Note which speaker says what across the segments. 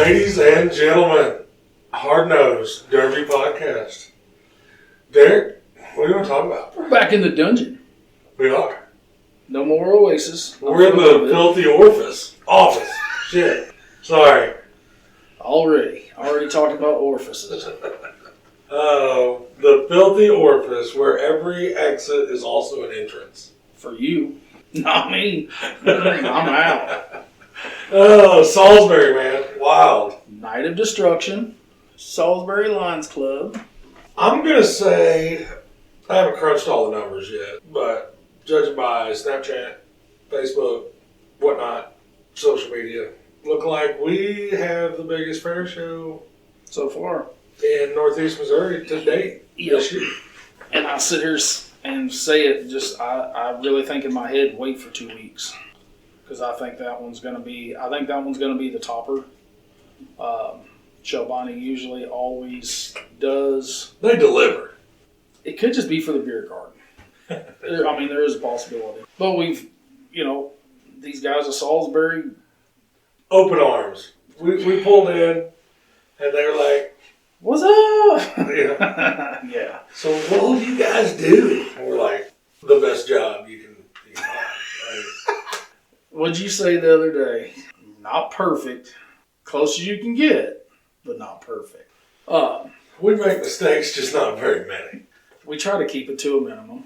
Speaker 1: Ladies and gentlemen, Hard Nose Derby Podcast. Derek, what do you want to talk about?
Speaker 2: We're back in the dungeon.
Speaker 1: We are.
Speaker 2: No more Oasis.
Speaker 1: We're in the filthy office. Shit. Sorry.
Speaker 2: Already talking about orifices.
Speaker 1: The filthy orifice where every exit is also an entrance.
Speaker 2: For you. Not me. I'm out.
Speaker 1: Oh, Salisbury, man. Wild.
Speaker 2: Night of Destruction. Salisbury Lions Club.
Speaker 1: I'm going to say, I haven't crunched all the numbers yet, but judging by Snapchat, Facebook, whatnot, social media, look like we have the biggest fair show
Speaker 2: So far.
Speaker 1: in Northeast Missouri to date. This year.
Speaker 2: And I sit here and say it just, I really think in my head, wait for 2 weeks. Because I think that one's going to be the topper. Shelby usually always does.
Speaker 1: They deliver.
Speaker 2: It could just be for the beer garden. There is a possibility. But these guys at Salisbury.
Speaker 1: Open arms. We pulled in and they were like,
Speaker 2: "What's up?"
Speaker 1: Yeah.
Speaker 2: Yeah.
Speaker 1: So what will you guys do? And we're like, the best job you can find.
Speaker 2: What'd you say the other day? Not perfect. Close as you can get, but not perfect.
Speaker 1: We make mistakes, just not very many.
Speaker 2: We try to keep it to a minimum.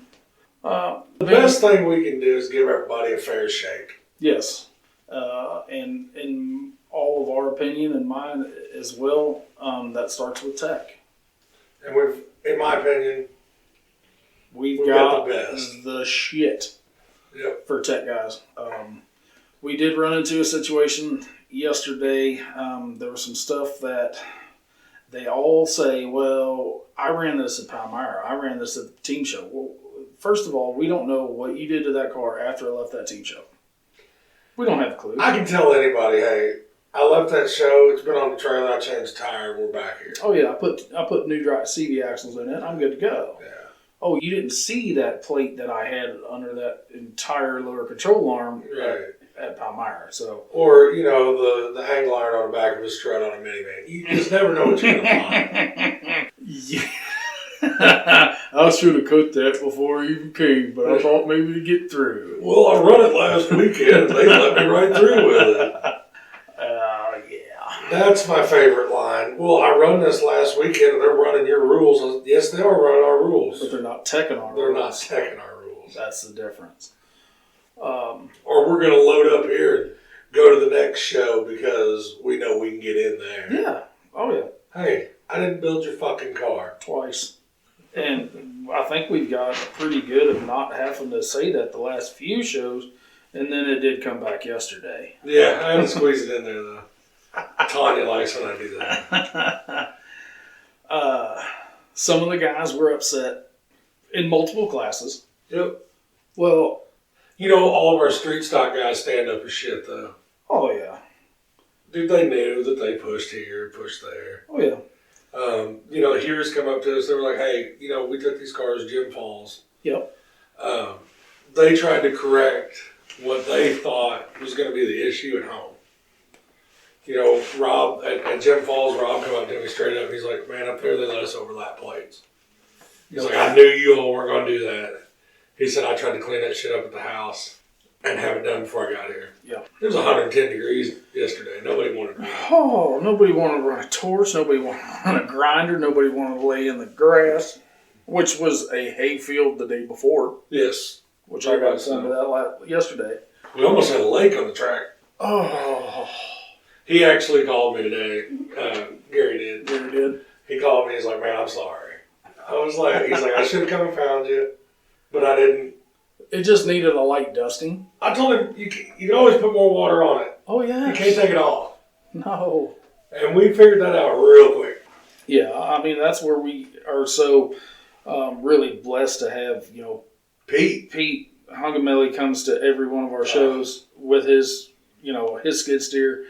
Speaker 1: The best thing we can do is give everybody a fair shake.
Speaker 2: Yes. And in all of our opinion and mine as well, that starts with tech.
Speaker 1: And in my opinion,
Speaker 2: we've got
Speaker 1: the best.
Speaker 2: The shit.
Speaker 1: Yep.
Speaker 2: For tech guys. We did run into a situation yesterday. There was some stuff that they all say, well, I ran this at Palmyra. I ran this at the team show. Well, first of all, we don't know what you did to that car after I left that team show. We don't have a clue.
Speaker 1: I can tell anybody, hey, I left that show. It's been on the trailer. I changed tire. And we're back here.
Speaker 2: Oh yeah, I put new dry CV axles in it. I'm good to go.
Speaker 1: Yeah.
Speaker 2: Oh, you didn't see that plate that I had under that entire lower control arm at Palmyra. So,
Speaker 1: or the angle iron on the back of a strut on a minivan. You just never know what you're gonna find.
Speaker 2: Yeah. I should have cut that before I even came, but I thought maybe to get through.
Speaker 1: Well, I run it last weekend. They let me right through with it.
Speaker 2: Yeah.
Speaker 1: That's my favorite line. Well, I run this last weekend and they're running your rules. Yes, they are running our rules.
Speaker 2: But they're not teching our rules.
Speaker 1: They're not teching our rules.
Speaker 2: That's the difference.
Speaker 1: Or we're going to load up here and go to the next show because we know we can get in there.
Speaker 2: Yeah. Oh, yeah.
Speaker 1: Hey, I didn't build your fucking car.
Speaker 2: Twice. And I think we've got pretty good of not having to say that the last few shows. And then it did come back yesterday.
Speaker 1: Yeah, I had to squeeze it in there, though. Tanya likes when I do that.
Speaker 2: Some of the guys were upset in multiple classes.
Speaker 1: Yep.
Speaker 2: Well,
Speaker 1: all of our street stock guys stand up as shit, though.
Speaker 2: Oh, yeah.
Speaker 1: Dude, they knew that they pushed here, pushed there.
Speaker 2: Oh, yeah.
Speaker 1: Heroes come up to us. They were like, hey, we took these cars, Jim Falls.
Speaker 2: Yep.
Speaker 1: They tried to correct what they thought was going to be the issue at home. Rob, at Jim Falls, Rob come up to me straight up. He's like, man, up there they let us overlap plates. He's like, I knew you all weren't going to do that. He said, I tried to clean that shit up at the house and have it done before I got here.
Speaker 2: Yeah.
Speaker 1: It was 110 degrees yesterday. Nobody wanted to do that.
Speaker 2: Oh, nobody wanted to run a torch. Nobody wanted to run a grinder. Nobody wanted to lay in the grass, which was a hay field the day before.
Speaker 1: Yes.
Speaker 2: Which I got some of that yesterday.
Speaker 1: We almost had a lake on the track.
Speaker 2: Oh.
Speaker 1: He actually called me today. Gary did.
Speaker 2: Gary did?
Speaker 1: He called me. He's like, man, I'm sorry. He's like, I should have come and found you, but I didn't.
Speaker 2: It just needed a light dusting.
Speaker 1: I told him, you can always put more water on it.
Speaker 2: Oh, yeah.
Speaker 1: You can't take it off.
Speaker 2: No.
Speaker 1: And we figured that out real quick.
Speaker 2: Yeah, that's where we are so really blessed to have, Pete Hungamelli comes to every one of our shows with his skid steer.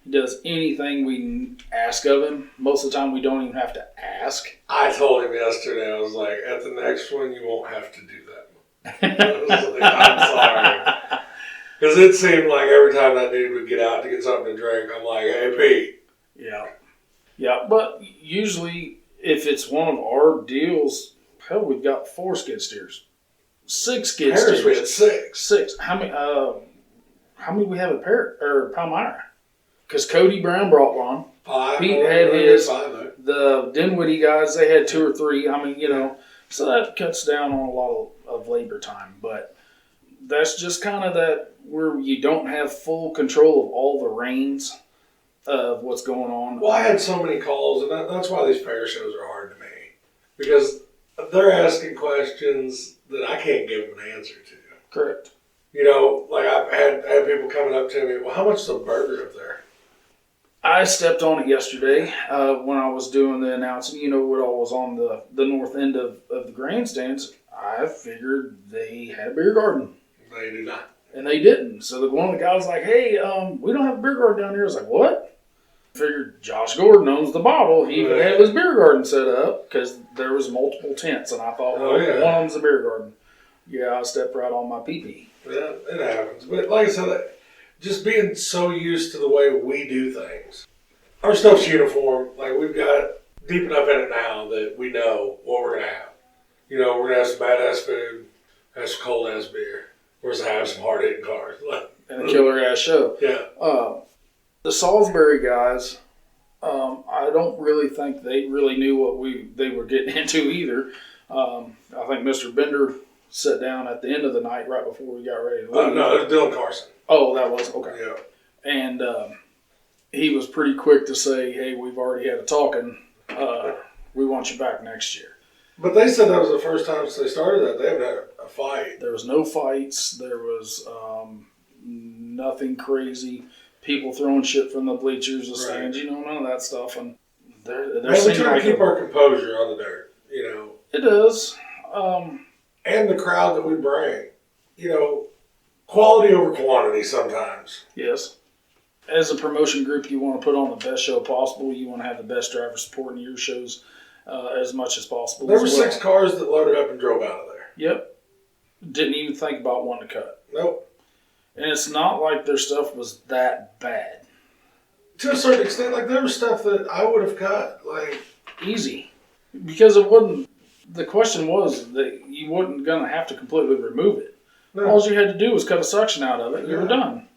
Speaker 2: He does anything we ask of him. Most of the time, we don't even have to ask.
Speaker 1: I told him yesterday, I was like, at the next one, you won't have to do that. I was like, I'm sorry. Because it seemed like every time that dude would get out to get something to drink, I'm like, hey, Pete,
Speaker 2: Yeah, but usually if it's one of our deals, hell, we've got 4 skid steers, 6 skid
Speaker 1: Harris, we
Speaker 2: steers.
Speaker 1: had 6.
Speaker 2: 6. How many we have at Palmyra? Because Cody Brown brought one.
Speaker 1: 5.
Speaker 2: Pete had his.
Speaker 1: 5.
Speaker 2: The Dinwiddie guys, they had 2 or 3. I mean, so that cuts down on a lot of labor time. But that's just kind of that where you don't have full control of all the reins of what's going on.
Speaker 1: Well, I had so many calls, and that's why these fair shows are hard to me. Because they're asking questions that I can't give them an answer to.
Speaker 2: Correct.
Speaker 1: Like I've had people coming up to me, well, how much is a burger up there?
Speaker 2: I stepped on it yesterday when I was doing the announcing. What all was on the north end of the grandstands. I figured they had a beer garden.
Speaker 1: They do not.
Speaker 2: And they didn't. So one of the guys was like, hey, we don't have a beer garden down here. I was like, what? I figured Josh Gordon owns the bottle. He would have his beer garden set up because there was multiple tents. And I thought, well, one of them's a beer garden. Yeah, I stepped right on my pee-pee.
Speaker 1: Yeah, it happens. But like I said, just being so used to the way we do things. Our stuff's uniform. Like, we've got deep enough in it now that we know what we're going to have. We're going to have some badass food, have some cold-ass beer. We're going to have some hard-hitting cars.
Speaker 2: And a killer-ass show.
Speaker 1: Yeah.
Speaker 2: The Salisbury guys, I don't really think they really knew what they were getting into either. I think Mr. Bender sat down at the end of the night right before we got ready to leave.
Speaker 1: No, it was Dylan Carson.
Speaker 2: Oh, that was? Okay.
Speaker 1: Yeah.
Speaker 2: And he was pretty quick to say, hey, we've already had a talking. We want you back next year.
Speaker 1: But they said that was the first time since they started that. They haven't had a fight.
Speaker 2: There was no fights. There was nothing crazy. People throwing shit from the bleachers, the stands, none of that stuff. And
Speaker 1: we try to keep our composure on the dirt,
Speaker 2: It does.
Speaker 1: And the crowd that we bring, quality over quantity sometimes.
Speaker 2: Yes. As a promotion group, you want to put on the best show possible. You want to have the best driver support in your shows as much as possible.
Speaker 1: There were 6 cars that loaded up and drove out of there.
Speaker 2: Yep. Didn't even think about one to cut.
Speaker 1: Nope.
Speaker 2: And it's not like their stuff was that bad.
Speaker 1: To a certain extent, there was stuff that I would have cut,
Speaker 2: easy. Because it wasn't, the question was that you wasn't going to have to completely remove it. No. All you had to do was cut a suction out of it and you were done.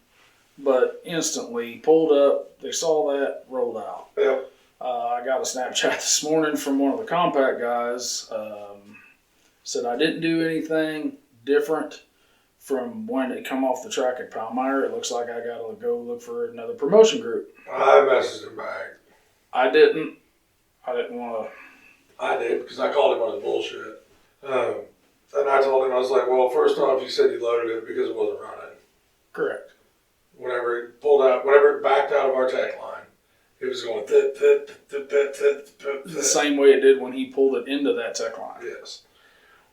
Speaker 2: But instantly pulled up, they saw that, rolled out.
Speaker 1: Yep.
Speaker 2: I got a Snapchat this morning from one of the compact guys. Said I didn't do anything different from when it come off the track at Palmyra. It looks like I got to go look for another promotion group.
Speaker 1: I messaged him back.
Speaker 2: I didn't want to.
Speaker 1: I did, because I called him on his bullshit. And I told him, I was like, well, first off, you said you loaded it because it wasn't running.
Speaker 2: Correct.
Speaker 1: Whenever it backed out of our tech line, it was going
Speaker 2: the same way it did when he pulled it into that tech line.
Speaker 1: Yes.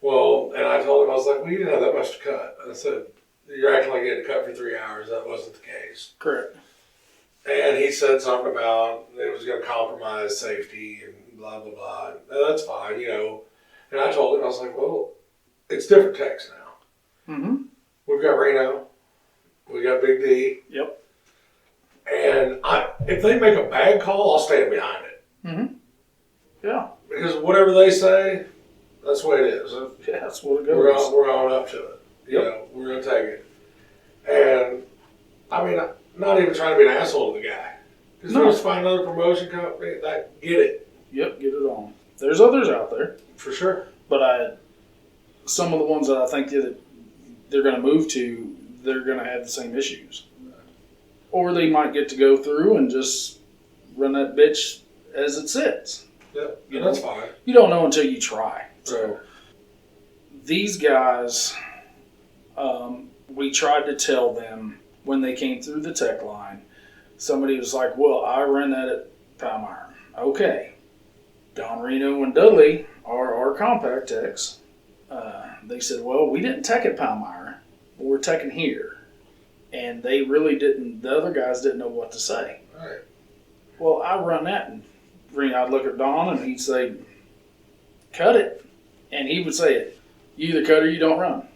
Speaker 1: Well, and I told him, I was like, well, you didn't have that much to cut. I said, you're acting like you had to cut for 3 hours. That wasn't the case.
Speaker 2: Correct.
Speaker 1: And he said something about it was going to compromise safety and blah, blah, blah. And that's fine, And I told him, I was like, well, it's different techs now.
Speaker 2: Mm-hmm.
Speaker 1: We've got Reno. We got Big D.
Speaker 2: Yep.
Speaker 1: And if they make a bad call, I'll stand behind it.
Speaker 2: Mm-hmm. Yeah.
Speaker 1: Because whatever they say, that's the way it is.
Speaker 2: Yeah, that's what it goes.
Speaker 1: We're going up to it. We're going to take it. And, not even trying to be an asshole to the guy. Because you just find another promotion company that get it.
Speaker 2: Yep, get it on. There's others out there.
Speaker 1: For sure.
Speaker 2: But some of the ones that I think that they're going to move to, they're going to have the same issues. Or they might get to go through and just run that bitch as it sits.
Speaker 1: Yeah, that's fine.
Speaker 2: You don't know until you try. So
Speaker 1: right.
Speaker 2: These guys, we tried to tell them when they came through the tech line, somebody was like, well, I ran that at Palmyra. Okay. Don Reno and Dudley are our compact techs. They said, well, we didn't tech at Palmyra, but we're teching here. And they really didn't, the other guys didn't know what to say.
Speaker 1: Right.
Speaker 2: Well, I run that, and I'd look at Don and he'd say, cut it. And he would say it. You either cut or you don't run.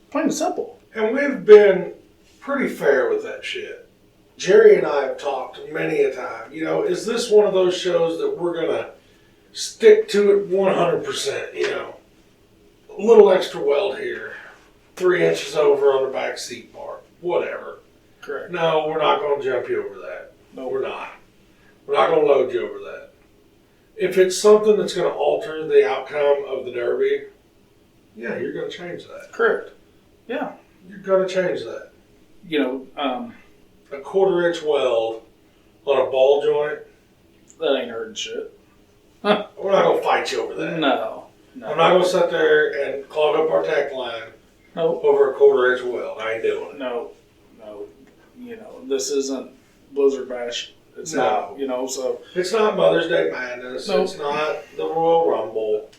Speaker 2: Plain and simple.
Speaker 1: And we've been pretty fair with that shit. Jerry and I have talked many a time. You know, is this one of those shows that we're going to stick to it 100%? You know, a little extra weld here, 3 inches over on the back seat part, whatever.
Speaker 2: Correct.
Speaker 1: No, we're not going to jump you over that.
Speaker 2: No,
Speaker 1: We're not. We're not going to load you over that. If it's something that's going to alter the outcome of the Derby, yeah, you're going to change that.
Speaker 2: Correct. Yeah.
Speaker 1: You're going to change that.
Speaker 2: You know,
Speaker 1: A 1/4 inch weld on a ball joint,
Speaker 2: that ain't hurting shit.
Speaker 1: we're not going to fight you over that.
Speaker 2: No.
Speaker 1: I'm not going to sit there and clog up our tech line
Speaker 2: No.
Speaker 1: over a 1/4 inch weld. I ain't doing it.
Speaker 2: No. You know, this isn't Blizzard Bash. It's
Speaker 1: No.
Speaker 2: not, you know, so.
Speaker 1: It's not Mother's Day Madness.
Speaker 2: Nope.
Speaker 1: It's not the Royal Rumble.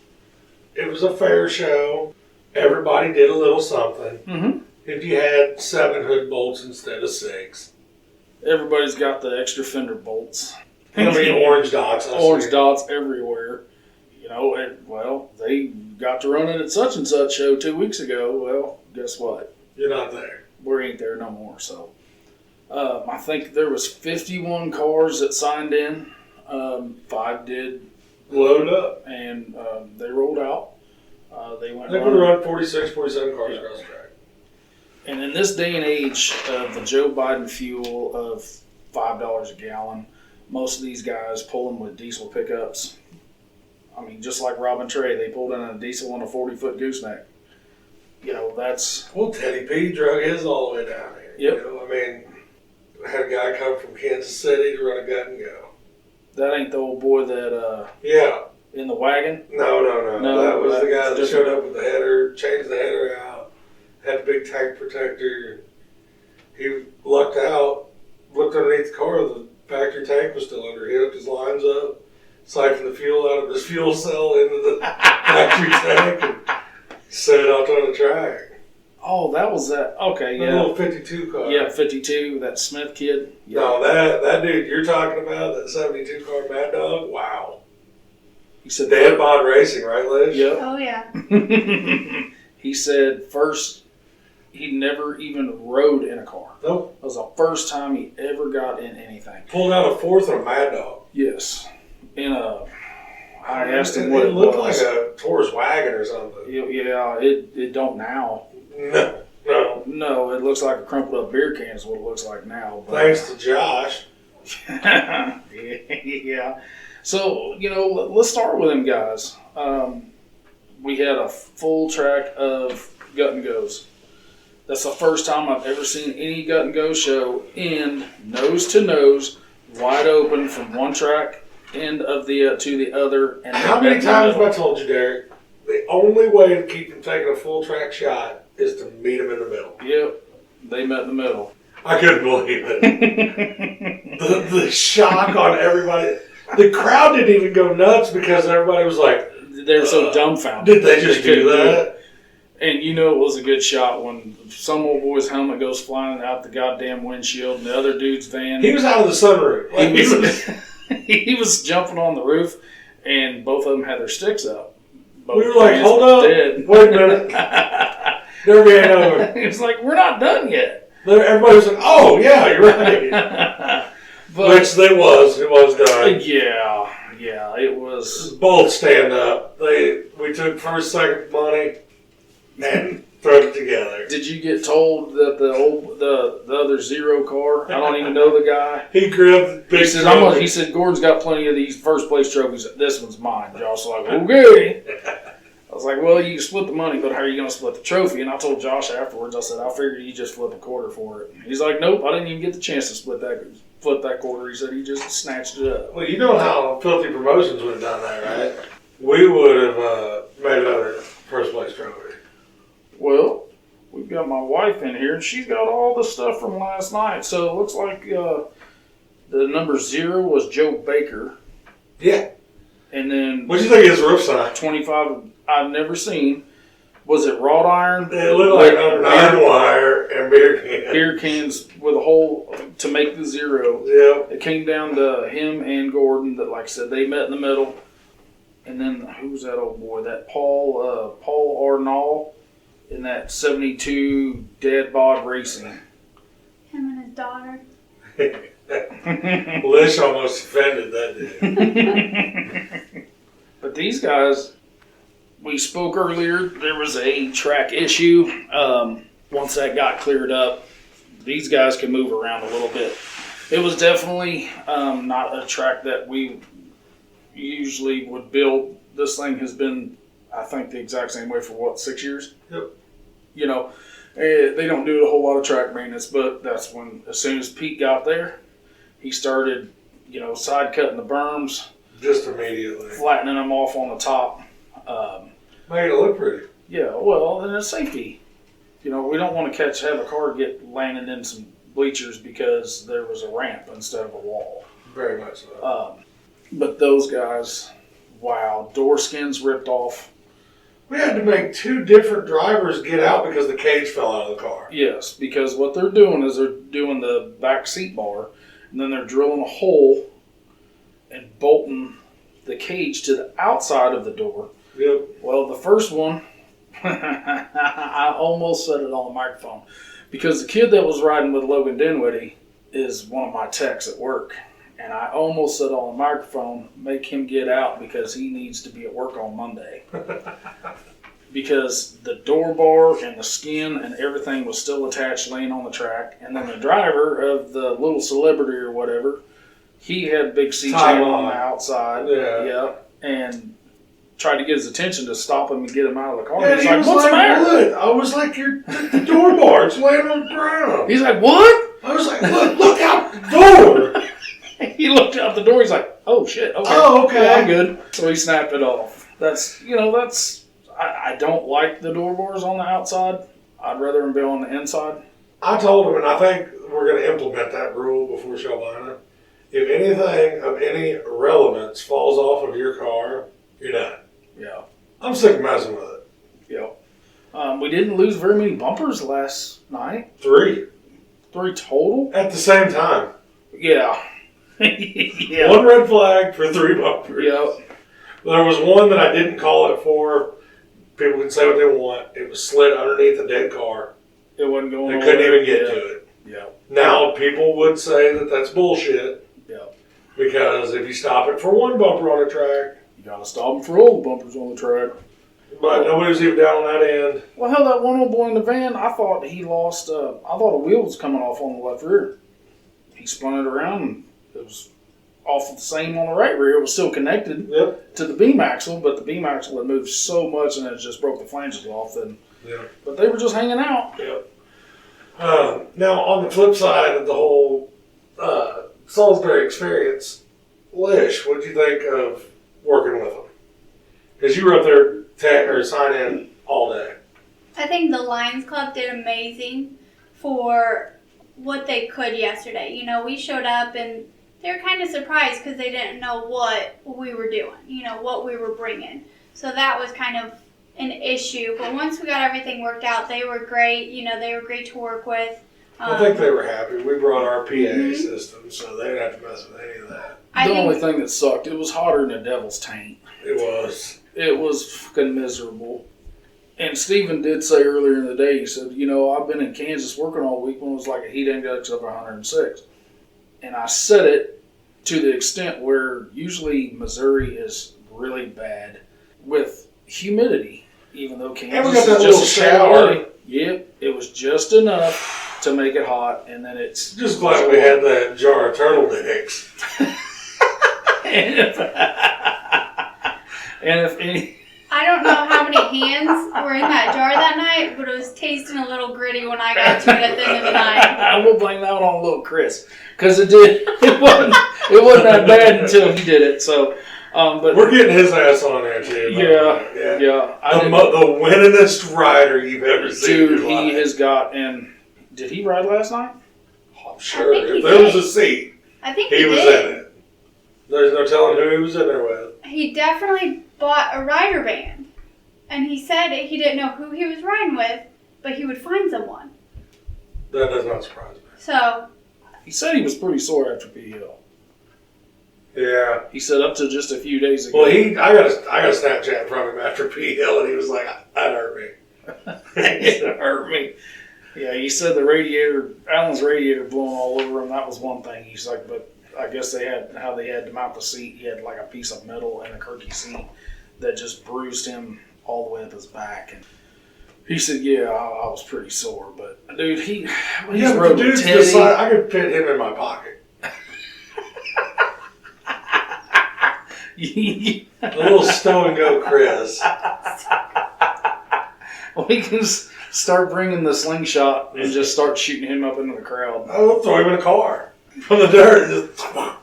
Speaker 1: It was a fair show. Everybody did a little something.
Speaker 2: Mm-hmm.
Speaker 1: If you had 7 hood bolts instead of 6.
Speaker 2: Everybody's got the extra fender bolts.
Speaker 1: I mean, orange dots.
Speaker 2: Orange dots everywhere. You know, well, they got to run it at such and such show 2 weeks ago. Well, guess what?
Speaker 1: You're not there.
Speaker 2: We ain't there no more. So, I think there was 51 cars that signed in. 5 did
Speaker 1: Load up.
Speaker 2: and they rolled out. They went.
Speaker 1: I think we run 46, 47 cars across the track.
Speaker 2: And in this day and age of the Joe Biden fuel of $5 a gallon, most of these guys pull them with diesel pickups. I mean, just like Rob and Trey, they pulled in a diesel on a 40-foot gooseneck. You know, that's...
Speaker 1: Well, Teddy P drug his all the way down here.
Speaker 2: Yep.
Speaker 1: You know, I mean, I had a guy come from Kansas City to run a gut and go.
Speaker 2: That ain't the old boy that,
Speaker 1: Yeah.
Speaker 2: in the wagon?
Speaker 1: No.
Speaker 2: No,
Speaker 1: That was the guy that
Speaker 2: that's
Speaker 1: showed up with the header, changed the header out, had a big tank protector. He lucked out, looked underneath the car, the factory tank was still under. He hooked his lines up, siphoned the fuel out of his fuel cell into the factory tank, and set it out on the track.
Speaker 2: Oh, that was that. Okay,
Speaker 1: The
Speaker 2: yeah.
Speaker 1: little 52 car.
Speaker 2: Yeah, 52, that Smith kid. Yeah.
Speaker 1: No, that dude you're talking about, that 72 car Mad Dog, wow.
Speaker 2: He said
Speaker 1: Dad Bod Racing, right, Liz?
Speaker 2: Yep.
Speaker 3: Oh, yeah.
Speaker 2: He said first he never even rode in a car.
Speaker 1: Nope.
Speaker 2: It was the first time he ever got in anything.
Speaker 1: Pulled out a 4th and a Mad Dog.
Speaker 2: Yes. I asked him what
Speaker 1: it
Speaker 2: it
Speaker 1: looked
Speaker 2: was.
Speaker 1: like a Taurus wagon or something.
Speaker 2: Yeah, it don't now.
Speaker 1: No.
Speaker 2: No, it looks like a crumpled up beer can is what it looks like now. But,
Speaker 1: Thanks to Josh.
Speaker 2: yeah. So, you know, let's start with them guys. We had a full track of gut and goes. That's the first time I've ever seen any gut and go show end nose to nose, wide open from one track end of the to the other. And
Speaker 1: How many times have I told you, Derek, the only way to keep them taking a full track shot is to meet them in the middle.
Speaker 2: Yep, they met in the middle.
Speaker 1: I couldn't believe it. the shock on everybody. The crowd didn't even go nuts because everybody was like,
Speaker 2: They were so dumbfounded.
Speaker 1: did they just do that?
Speaker 2: And you know it was a good shot when some old boy's helmet goes flying out the goddamn windshield and the other dude's van.
Speaker 1: He was out of the sunroof. Like,
Speaker 2: He was jumping on the roof, and both of them had their sticks up. Both
Speaker 1: we were like,
Speaker 2: fans
Speaker 1: hold
Speaker 2: were
Speaker 1: up,
Speaker 2: dead.
Speaker 1: wait a minute. Derby ain't over.
Speaker 2: He was like, we're not done yet.
Speaker 1: Everybody was like, oh, yeah, you're right.
Speaker 2: But,
Speaker 1: Which it was done.
Speaker 2: yeah, it was.
Speaker 1: Both stand up. We took first, second money and threw it together.
Speaker 2: Did you get told that the other zero car? I don't even know the guy.
Speaker 1: He grabbed the big
Speaker 2: He said, Gordon's got plenty of these first place trophies. This one's mine. Josh was like, okay. I was like, well, you can split the money, but how are you going to split the trophy? And I told Josh afterwards, I said, I figured you just flip a quarter for it. He's like, nope, I didn't even get the chance to split that quarter. He said he just snatched it up.
Speaker 1: Well, you know how Filthy Promotions would have done that, right? We would have made another first place trophy.
Speaker 2: Well, we've got my wife in here, and she's got all the stuff from last night. So it looks like the number 0 was Joe Baker.
Speaker 1: Yeah.
Speaker 2: And then...
Speaker 1: What'd you think of his roof sign?
Speaker 2: 25 I've never seen. Was it wrought iron?
Speaker 1: It looked like iron wire and beer cans.
Speaker 2: Beer cans with a hole to make the 0.
Speaker 1: Yeah.
Speaker 2: It came down to him and Gordon. That, like I said, they met in the middle. And then who was that old boy? That Paul Arnall in that 72 Dad Bod Racing.
Speaker 3: Him and his daughter.
Speaker 1: Lish almost offended that dude.
Speaker 2: But these guys, we spoke earlier, there was a track issue. Once that got cleared up, these guys can move around a little bit. It was definitely not a track that we usually would build. This thing has been, I think, the exact same way for 6 years?
Speaker 1: Yep.
Speaker 2: You know, they don't do a whole lot of track maintenance, but that's when, as soon as Pete got there, he started, side cutting the berms.
Speaker 1: Just immediately.
Speaker 2: Flattening them off on the top.
Speaker 1: Made it look pretty.
Speaker 2: Yeah, well, and it's safety. We don't want to have a car get landed in some bleachers because there was a ramp instead of a wall.
Speaker 1: Very much so.
Speaker 2: But those guys, wow, door skins ripped off.
Speaker 1: We had to make 2 different drivers get out because the cage fell out of the car.
Speaker 2: Yes, because what they're doing is they're doing the back seat bar, and then they're drilling a hole and bolting the cage to the outside of the door.
Speaker 1: Yep.
Speaker 2: Well, the first one, I almost said it on the microphone, because the kid that was riding with Logan Dinwiddie is one of my techs at work. And I almost said on the microphone, make him get out because he needs to be at work on Monday. Because the door bar and the skin and everything was still attached laying on the track. And then the driver of the little celebrity or whatever, he had big C chain on the outside.
Speaker 1: Yeah.
Speaker 2: Yep. And tried to get his attention to stop him and get him out of the car.
Speaker 1: Yeah,
Speaker 2: He's like, what's the matter?
Speaker 1: What? I was like, the door bar's laying on the ground.
Speaker 2: He's like, what?
Speaker 1: I was like, look out the door.
Speaker 2: He looked out the door. He's like, "Oh shit! Okay,
Speaker 1: okay,
Speaker 2: I'm good." So he snapped it off. I don't like the door bars on the outside. I'd rather them be on the inside.
Speaker 1: I told him, and I think we're going to implement that rule before Shelby. If anything of any relevance falls off of your car, you're done.
Speaker 2: Yeah,
Speaker 1: I'm sick of messing with it.
Speaker 2: Yeah. We didn't lose very many bumpers last night.
Speaker 1: 3
Speaker 2: total
Speaker 1: at the same time.
Speaker 2: Yeah. Yeah.
Speaker 1: 1 red flag for 3 bumpers.
Speaker 2: Yep.
Speaker 1: There was one that I didn't call it for. People can say what they want. It was slid underneath a dead car.
Speaker 2: It wasn't going.
Speaker 1: They couldn't even get to it.
Speaker 2: Yeah.
Speaker 1: Now people would say that that's bullshit.
Speaker 2: Yeah.
Speaker 1: Because if you stop it for 1 bumper on a track,
Speaker 2: you gotta stop them for all the bumpers on the track.
Speaker 1: But nobody was even down on that end.
Speaker 2: Well, hell, that one old boy in the van, I thought he lost. I thought a wheel was coming off on the left rear. He spun it around and it was off the same on the right rear. It was still connected to the beam axle, but the beam axle had moved so much and it just broke the flanges off. But they were just hanging out.
Speaker 1: Yep. Now, on the flip side of the whole Salisbury experience, Lish, what did you think of working with them? Because you were up there sign in all day.
Speaker 3: I think the Lions Club did amazing for what they could yesterday. We showed up and they were kind of surprised because they didn't know what we were doing, what we were bringing. So that was kind of an issue. But once we got everything worked out, they were great. They were great to work with.
Speaker 1: I think they were happy. We brought our PA system, so they didn't have to mess with any of that.
Speaker 2: The only thing that sucked, it was hotter than a devil's taint.
Speaker 1: It was.
Speaker 2: It was fucking miserable. And Steven did say earlier in the day, he said, I've been in Kansas working all week when it was like a heat index of 106. And I said it to the extent where usually Missouri is really bad with humidity, even though Kansas
Speaker 1: is
Speaker 2: just a
Speaker 1: shower.
Speaker 2: Yep, it was just enough to make it hot, and then it's
Speaker 1: just glad we had that jar of turtlenecks.
Speaker 2: And if any,
Speaker 3: I don't know how many hands were in that jar that night, but it was tasting a little gritty when I got to it at the end of the night.
Speaker 2: I will blame that on little Chris because it wasn't that bad until he did it. So, but
Speaker 1: we're getting his ass on there too.
Speaker 2: Yeah.
Speaker 1: The winningest rider you've ever seen.
Speaker 2: Dude, he has got. And did he ride last night?
Speaker 1: I'm sure. If there was a seat,
Speaker 3: I think
Speaker 1: he was in it. There's no telling who he was in there with.
Speaker 3: He definitely bought a rider band. And he said he didn't know who he was riding with, but he would find someone.
Speaker 1: That does not surprise me.
Speaker 3: So.
Speaker 2: He said he was pretty sore after PL.
Speaker 1: Yeah.
Speaker 2: He said up to just a few days ago.
Speaker 1: Well, I got a Snapchat from him after PL, and he was like, "That hurt me."
Speaker 2: It hurt me. Yeah, he said Alan's radiator blowing all over him. That was one thing. He's like, but I guess they had to mount the seat. He had like a piece of metal in a Kirky seat that just bruised him all the way up his back. And he said, yeah, I was pretty sore. But, dude, he's
Speaker 1: but the dude's the size, I could fit him in my pocket. A little stone and go Chris.
Speaker 2: We can start bringing the slingshot and just start shooting him up into the crowd.
Speaker 1: Oh, throw him in a car. From the dirt.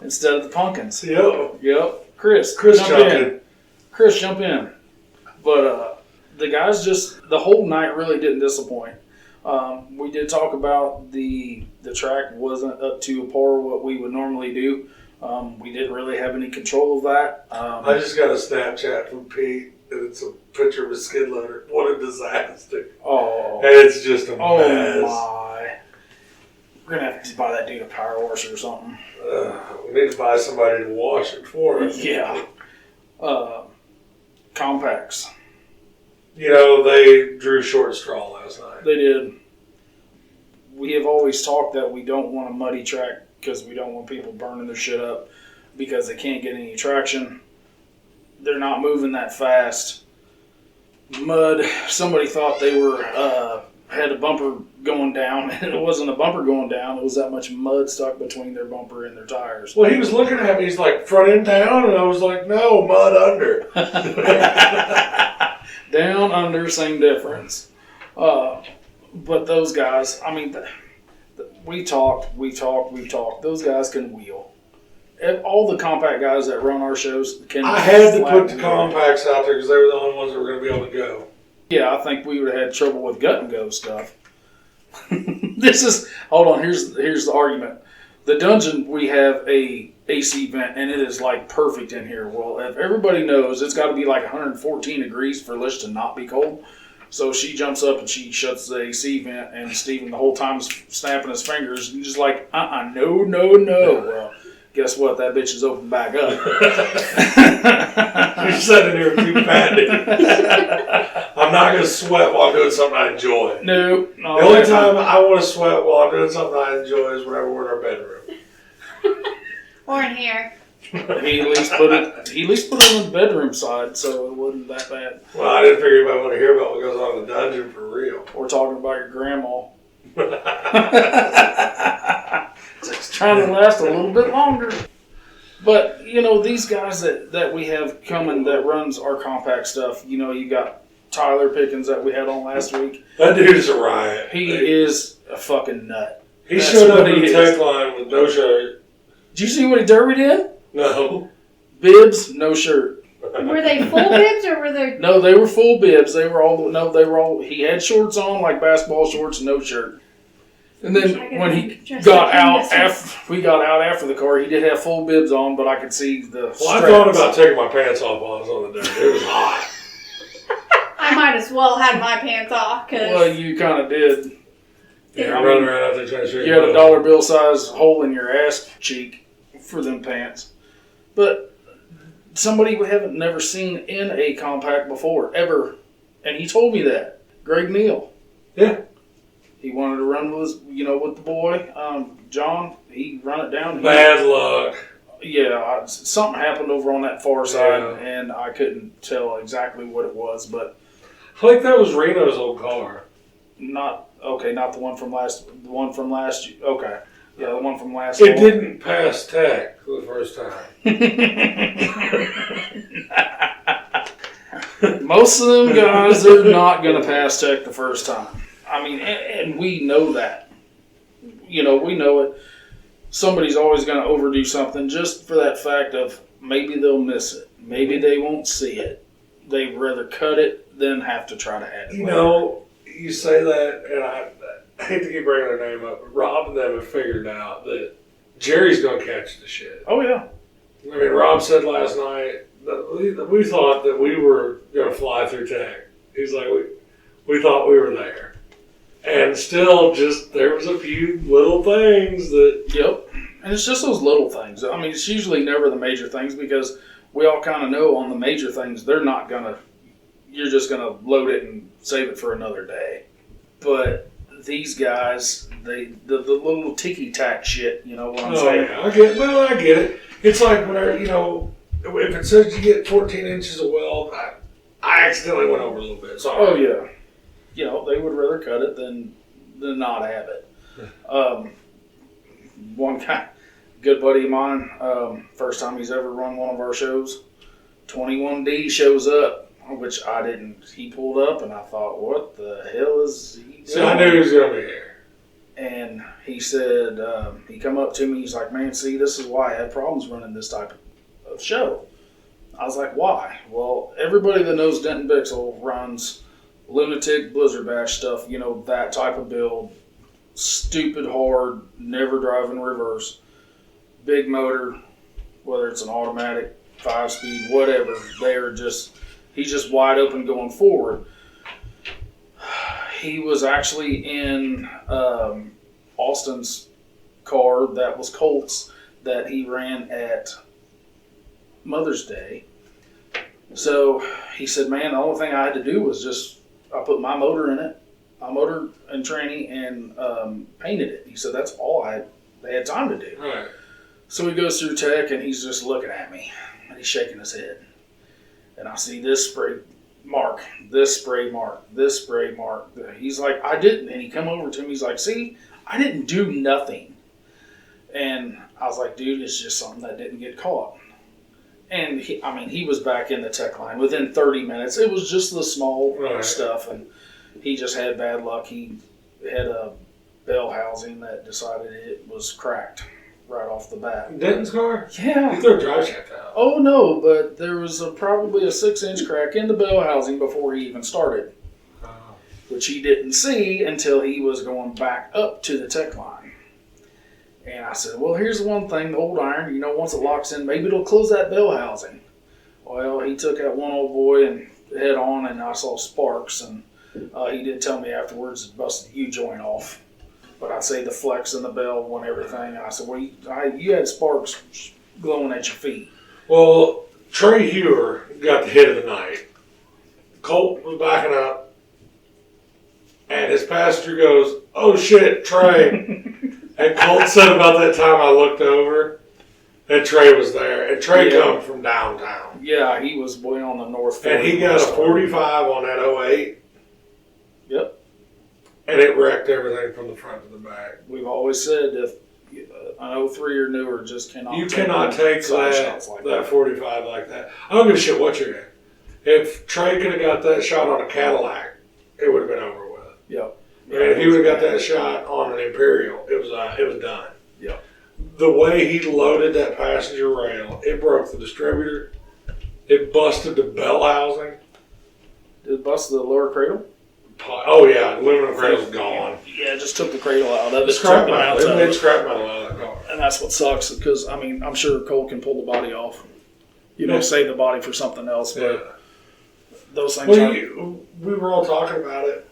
Speaker 2: Instead of the pumpkins.
Speaker 1: Yep.
Speaker 2: Chris,
Speaker 1: jump in.
Speaker 2: Chris, jump in. But the guys the whole night really didn't disappoint. We did talk about the track wasn't up to a par what we would normally do. We didn't really have any control of that.
Speaker 1: I just got a Snapchat from Pete, and it's a picture of a skid loader. What a disaster.
Speaker 2: Oh.
Speaker 1: And it's just a mess.
Speaker 2: Oh, my. We're going to have to buy that dude a power washer or something.
Speaker 1: We need to buy somebody to wash it for us.
Speaker 2: Yeah. Compacts.
Speaker 1: You know, they drew short straw last night.
Speaker 2: They did. We have always talked that we don't want a muddy track because we don't want people burning their shit up because they can't get any traction. They're not moving that fast. Mud, somebody thought they were had a bumper going down, and it wasn't a bumper going down. It was that much mud stuck between their bumper and their tires.
Speaker 1: Well, he was looking at me. He's like, front end down, and I was like, no, mud under.
Speaker 2: Down, under, same difference. But those guys, I mean, we talked. Those guys can wheel. All the compact guys that run our shows can.
Speaker 1: I had to put the compacts out there because they were the only ones that were going to be able to go.
Speaker 2: Yeah, I think we would have had trouble with gut and go stuff. Hold on, here's the argument. The dungeon, we have a AC vent, and it is like perfect in here. Well, if everybody knows, it's got to be like 114 degrees for Lish to not be cold. So she jumps up and she shuts the AC vent, and Steven the whole time is snapping his fingers. And just like, no. Well, guess what? That bitch is open back up.
Speaker 1: You're sitting here too fat. I'm not going to sweat while I'm doing something I enjoy.
Speaker 2: No.
Speaker 1: The only time I want to sweat while I'm doing something I enjoy is whenever we're in our bedroom.
Speaker 3: Or in here.
Speaker 2: He at least put it on the bedroom side, so it wasn't that bad.
Speaker 1: Well, I didn't figure anybody want to hear about what goes on in the dungeon for real.
Speaker 2: We're talking about your grandma. It's trying to last a little bit longer. But, you know, these guys that we have coming that runs our compact stuff, you know, you got Tyler Pickens that we had on last week.
Speaker 1: That dude is a riot.
Speaker 2: He is a fucking nut.
Speaker 1: He showed up in the tech line with no shirt.
Speaker 2: Did you see what he derbied in?
Speaker 1: No.
Speaker 2: Bibs, no shirt.
Speaker 3: Were they full bibs or were they?
Speaker 2: No, they were full bibs. They were all. He had shorts on, like basketball shorts, and no shirt. And then when he got out after the car, he did have full bibs on, but I could see the.
Speaker 1: Well, I thought about taking my pants off while I was on the dirt. It was hot.
Speaker 3: I might as well have my pants off because.
Speaker 2: Well, you kind of did.
Speaker 1: Yeah, running around out there trying to show
Speaker 2: you had a dollar bill size hole in your ass cheek for them pants, but. Somebody we haven't never seen in a compact before, ever. And he told me that. Greg Neal.
Speaker 1: Yeah.
Speaker 2: He wanted to run with the boy. John, he run it down.
Speaker 1: Bad luck.
Speaker 2: Yeah, something happened over on that far side, and I couldn't tell exactly what it was, but.
Speaker 1: I think that was Reno's old car.
Speaker 2: Not the one from last year. Okay. Yeah, the one from last
Speaker 1: It didn't pass tech for the first time.
Speaker 2: Most of them guys, they're not going to pass tech the first time. I mean, and we know that. You know, we know it. Somebody's always going to overdo something just for that fact of maybe they'll miss it. Maybe they won't see it. They'd rather cut it than have to try to add it.
Speaker 1: You know, you say that, and I hate to keep bringing their name up, but Rob and them have figured out that Jerry's going to catch the shit.
Speaker 2: Oh, yeah.
Speaker 1: I mean, Rob said last night that we thought that we were going to fly through tech. He's like, we thought we were there. And still, just there was a few little things that...
Speaker 2: Yep. And it's just those little things. I mean, it's usually never the major things because we all kind of know on the major things, they're not going to... You're just going to load it and save it for another day. But these guys, the little ticky tack shit, you know what I'm saying?
Speaker 1: Yeah, I get it. It's like whenever, if it says you get 14 inches of weld, I accidentally went over a little bit. Sorry.
Speaker 2: Oh yeah. They would rather cut it than not have it. One guy, good buddy of mine, first time he's ever run one of our shows, 21D shows up, which I didn't. He pulled up and I thought, what the hell is he doing?
Speaker 1: So I knew he was going to be here.
Speaker 2: And he said, he come up to me, he's like, man, see, this is why I had problems running this type of show. I was like, why? Well, everybody that knows Denton Bixel runs lunatic blizzard bash stuff, that type of build, stupid hard, never drive in reverse, big motor, whether it's an automatic, 5-speed, whatever, he's just wide open going forward. He was actually in Austin's car that was Colt's that he ran at Mother's Day. So he said, man, the only thing I had to do was I put my motor in it, my motor and tranny, and painted it. He said, that's all they had time to do.
Speaker 1: Right.
Speaker 2: So he goes through tech and he's just looking at me and he's shaking his head. And I see this spray mark, this spray mark, this spray mark. He's like, I didn't. And he come over to me, he's like, see, I didn't do nothing. And I was like, dude, it's just something that didn't get caught. And he was back in the tech line within 30 minutes. It was just the small stuff, and he just had bad luck. He had a bell housing that decided it was cracked right off the bat.
Speaker 1: Denton's car?
Speaker 2: Yeah.
Speaker 1: He threw a drive shaft out.
Speaker 2: Oh no, but there was probably a 6-inch crack in the bell housing before he even started, which he didn't see until he was going back up to the tech line. And I said, well, here's the one thing, the old iron, once it locks in, maybe it'll close that bell housing. Well, he took that one old boy and head on, and I saw sparks, and he did tell me afterwards it busted the U-joint off. But I'd say the flex and the bell and everything. I said, well, you had sparks glowing at your feet.
Speaker 1: Well, Trey Hewer got the hit of the night. Colt was backing up, and his passenger goes, oh shit, Trey. And Colt said about that time I looked over, and Trey was there. And Trey come from downtown.
Speaker 2: Yeah, he was way on the north.
Speaker 1: And he got a 45 on that 08.
Speaker 2: Yep.
Speaker 1: And it wrecked everything from the front to the back.
Speaker 2: We've always said if an 03 or newer just cannot
Speaker 1: take that 45 like that. I don't give a shit what you're in. If Trey could have got that shot on a Cadillac, it would have been over with.
Speaker 2: Yep.
Speaker 1: And if he would have got that shot on an Imperial, it was done.
Speaker 2: Yep.
Speaker 1: The way he loaded that passenger rail, it broke the distributor. It busted the bell housing.
Speaker 2: Did it bust the lower cradle?
Speaker 1: Oh yeah, aluminum cradle's gone.
Speaker 2: Yeah, it just took the cradle out of it.
Speaker 1: Scrap metal. It made scrap metal out of that car.
Speaker 2: And that's what sucks because I'm sure Cole can pull the body off. Save the body for something else, but those things.
Speaker 1: Well, we were all talking about it.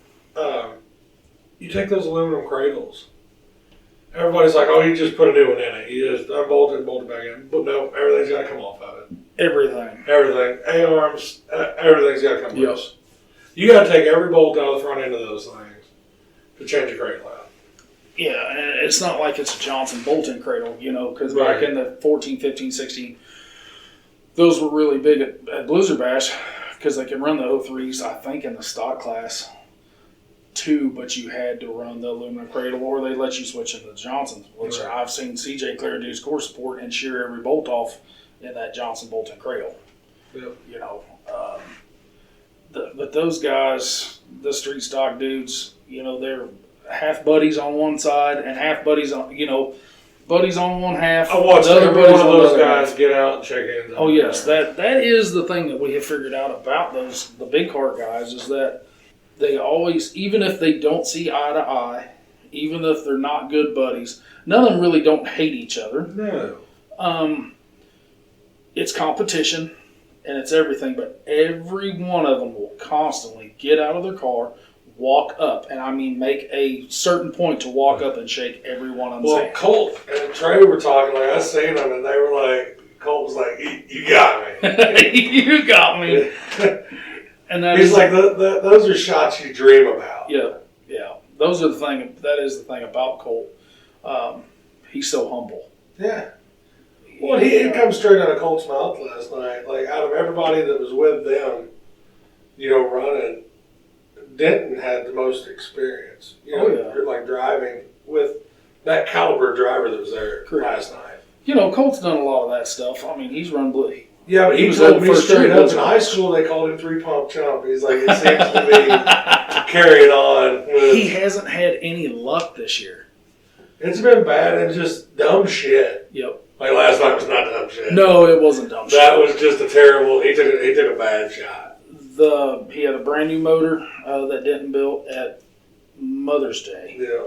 Speaker 1: You take those aluminum cradles. Everybody's like, oh, you just put a new one in it. You just unbolt it and bolt it back in. But no, everything's got to come off of it.
Speaker 2: Everything.
Speaker 1: A-arms, everything's got to come loose. You got to take every bolt out of the front end of those things to change the cradle out.
Speaker 2: Yeah, and it's not like it's a Johnson Bolton cradle, because back in the 14, 15, 16, those were really big at Blizzard Bash because they can run the 03s, I think, in the stock class too, but you had to run the aluminum cradle or they let you switch into the Johnsons, which I've seen CJ Clare do his course support and shear every bolt off in that Johnson Bolton cradle.
Speaker 1: Yep.
Speaker 2: But those guys, the street stock dudes, they're half buddies on one side and half buddies on, buddies on one half.
Speaker 1: I watched every one of those guys get out and shake hands.
Speaker 2: Oh yes, that is the thing that we have figured out about the big car guys is that they always, even if they don't see eye to eye, even if they're not good buddies, none of them really don't hate each other.
Speaker 1: No.
Speaker 2: It's competition and it's everything, but every one of them will constantly get out of their car, walk up, and I mean make a certain point to walk up and shake every one of them.
Speaker 1: Well, Colt and Trey were talking, I seen them, and they were like, Colt was like, you got me.
Speaker 2: You got me. And
Speaker 1: he's like, those are shots you dream about.
Speaker 2: Yeah. those are the thing. That is the thing about Colt. He's so humble.
Speaker 1: Yeah. Well, he comes straight out of Colt's mouth last night. Like, out of everybody that was with them, running, Denton had the most experience. You're like driving with that caliber driver that was there last night.
Speaker 2: Colt's done a lot of that stuff. I mean, he's run blue.
Speaker 1: Yeah, but he told me straight up in high school they called him 3-pump chump. He's like, it seems to be carrying on.
Speaker 2: He hasn't had any luck this year.
Speaker 1: It's been bad and just dumb shit.
Speaker 2: Yep.
Speaker 1: Like last night was not dumb shit.
Speaker 2: No, it wasn't dumb shit.
Speaker 1: That was just a terrible. He took a bad shot.
Speaker 2: He had a brand new motor that Denton built at Mother's Day.
Speaker 1: Yeah.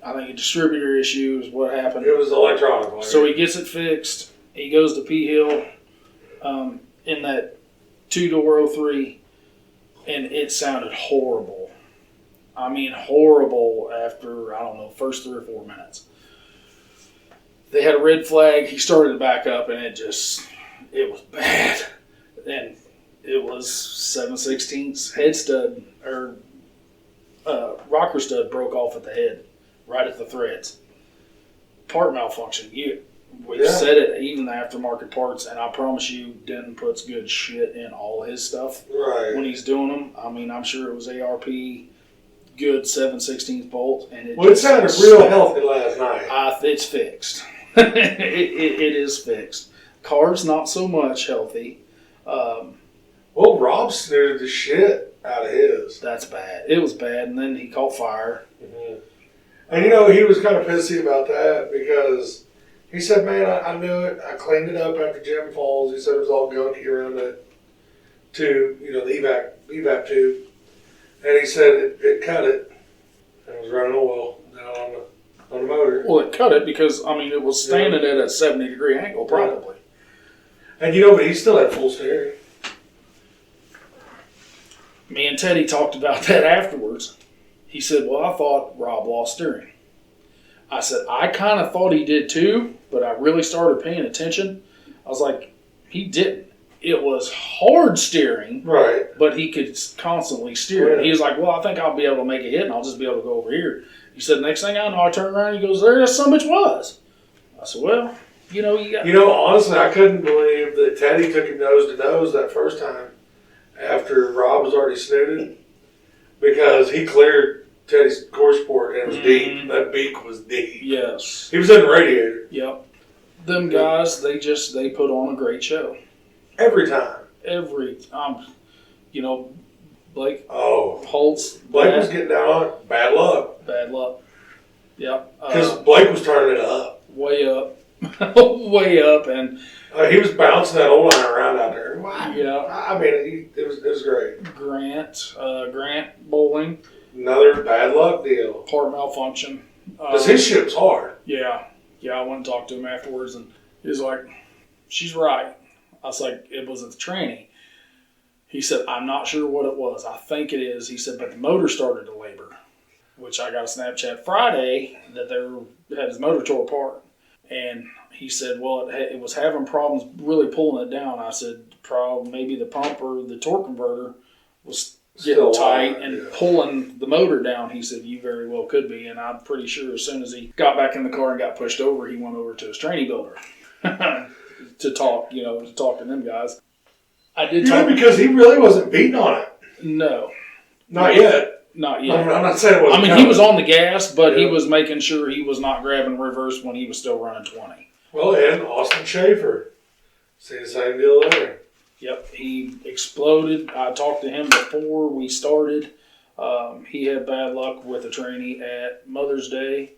Speaker 2: I think a distributor issue is what happened.
Speaker 1: It was electronic.
Speaker 2: So he gets it fixed. He goes to P Hill in that 2-door 03, and it sounded horrible. I mean, horrible after, I don't know, first 3 or 4 minutes. They had a red flag. He started to back up, and it was bad. And it was 7/16 head stud, or rocker stud broke off at the head, right at the threads. Part malfunction. We've said it, even the aftermarket parts, and I promise you, Denton puts good shit in all his stuff when he's doing them. I mean, I'm sure it was ARP, good 7/16 bolt, and it
Speaker 1: sounded real healthy last night.
Speaker 2: It's fixed. it is fixed. Car's not so much healthy.
Speaker 1: Rob snooted the shit out of his.
Speaker 2: That's bad. It was bad, and then he caught fire.
Speaker 1: Mm-hmm. And he was kind of pissy about that because he said, man, I knew it. I cleaned it up after Jim Falls. He said it was all gunky around that tube, the evap tube. And he said it cut it. And it was running oil down on the motor.
Speaker 2: Well, it cut it because, it was standing at a 70-degree angle, probably.
Speaker 1: And but he still had full steering.
Speaker 2: Me and Teddy talked about that afterwards. He said, well, I thought Rob lost steering. I said, I kind of thought he did too, but I really started paying attention. I was like, he didn't. It was hard steering, but he could constantly steer.
Speaker 1: Yeah.
Speaker 2: He was like, well, I think I'll be able to make a hit and I'll just be able to go over here. He said, next thing I know, I turned around and he goes, there that son of a bitch was. I said, well, you got...
Speaker 1: honestly, I couldn't believe that Teddy took him nose to nose that first time after Rob was already snooted because he cleared Teddy's course port and it was deep. That beak was deep.
Speaker 2: Yes.
Speaker 1: He was in the radiator.
Speaker 2: Yep. Them guys, they put on a great show.
Speaker 1: Every time.
Speaker 2: Blake.
Speaker 1: Oh.
Speaker 2: Holtz.
Speaker 1: Blake was getting down on it. Bad luck.
Speaker 2: Bad luck. Yep.
Speaker 1: Because Blake was turning it up.
Speaker 2: Way up. Way up. And
Speaker 1: he was bouncing that old line around out there. Wow.
Speaker 2: Yeah.
Speaker 1: I mean, it was great.
Speaker 2: Grant bowling.
Speaker 1: Another bad luck deal.
Speaker 2: Part malfunction.
Speaker 1: Because his shit was hard.
Speaker 2: Yeah. Yeah, I went and talked to him afterwards, and he was like, she's right. I was like, it was at the tranny. He said, I'm not sure what it was. I think it is. He said, but the motor started to labor, which I got a Snapchat Friday that they had his motor tore apart. And he said, well, it was having problems really pulling it down. I said, probably maybe the pump or the torque converter was getting tight and pulling the motor down. He said, you very well could be. And I'm pretty ssure as soon as he got back in the car and got pushed over, he went over to his tranny builder to talk to them guys. I did talk
Speaker 1: because he really wasn't beating on it.
Speaker 2: No.
Speaker 1: Not yet.
Speaker 2: Not yet.
Speaker 1: I'm not saying it wasn't
Speaker 2: he was on the gas, but he was making sure he was not grabbing reverse when he was still running 20.
Speaker 1: Well, and Austin Schaefer. See the same deal there.
Speaker 2: Yep, he exploded. I talked to him before we started. He had bad luck with a trainee at Mother's Day.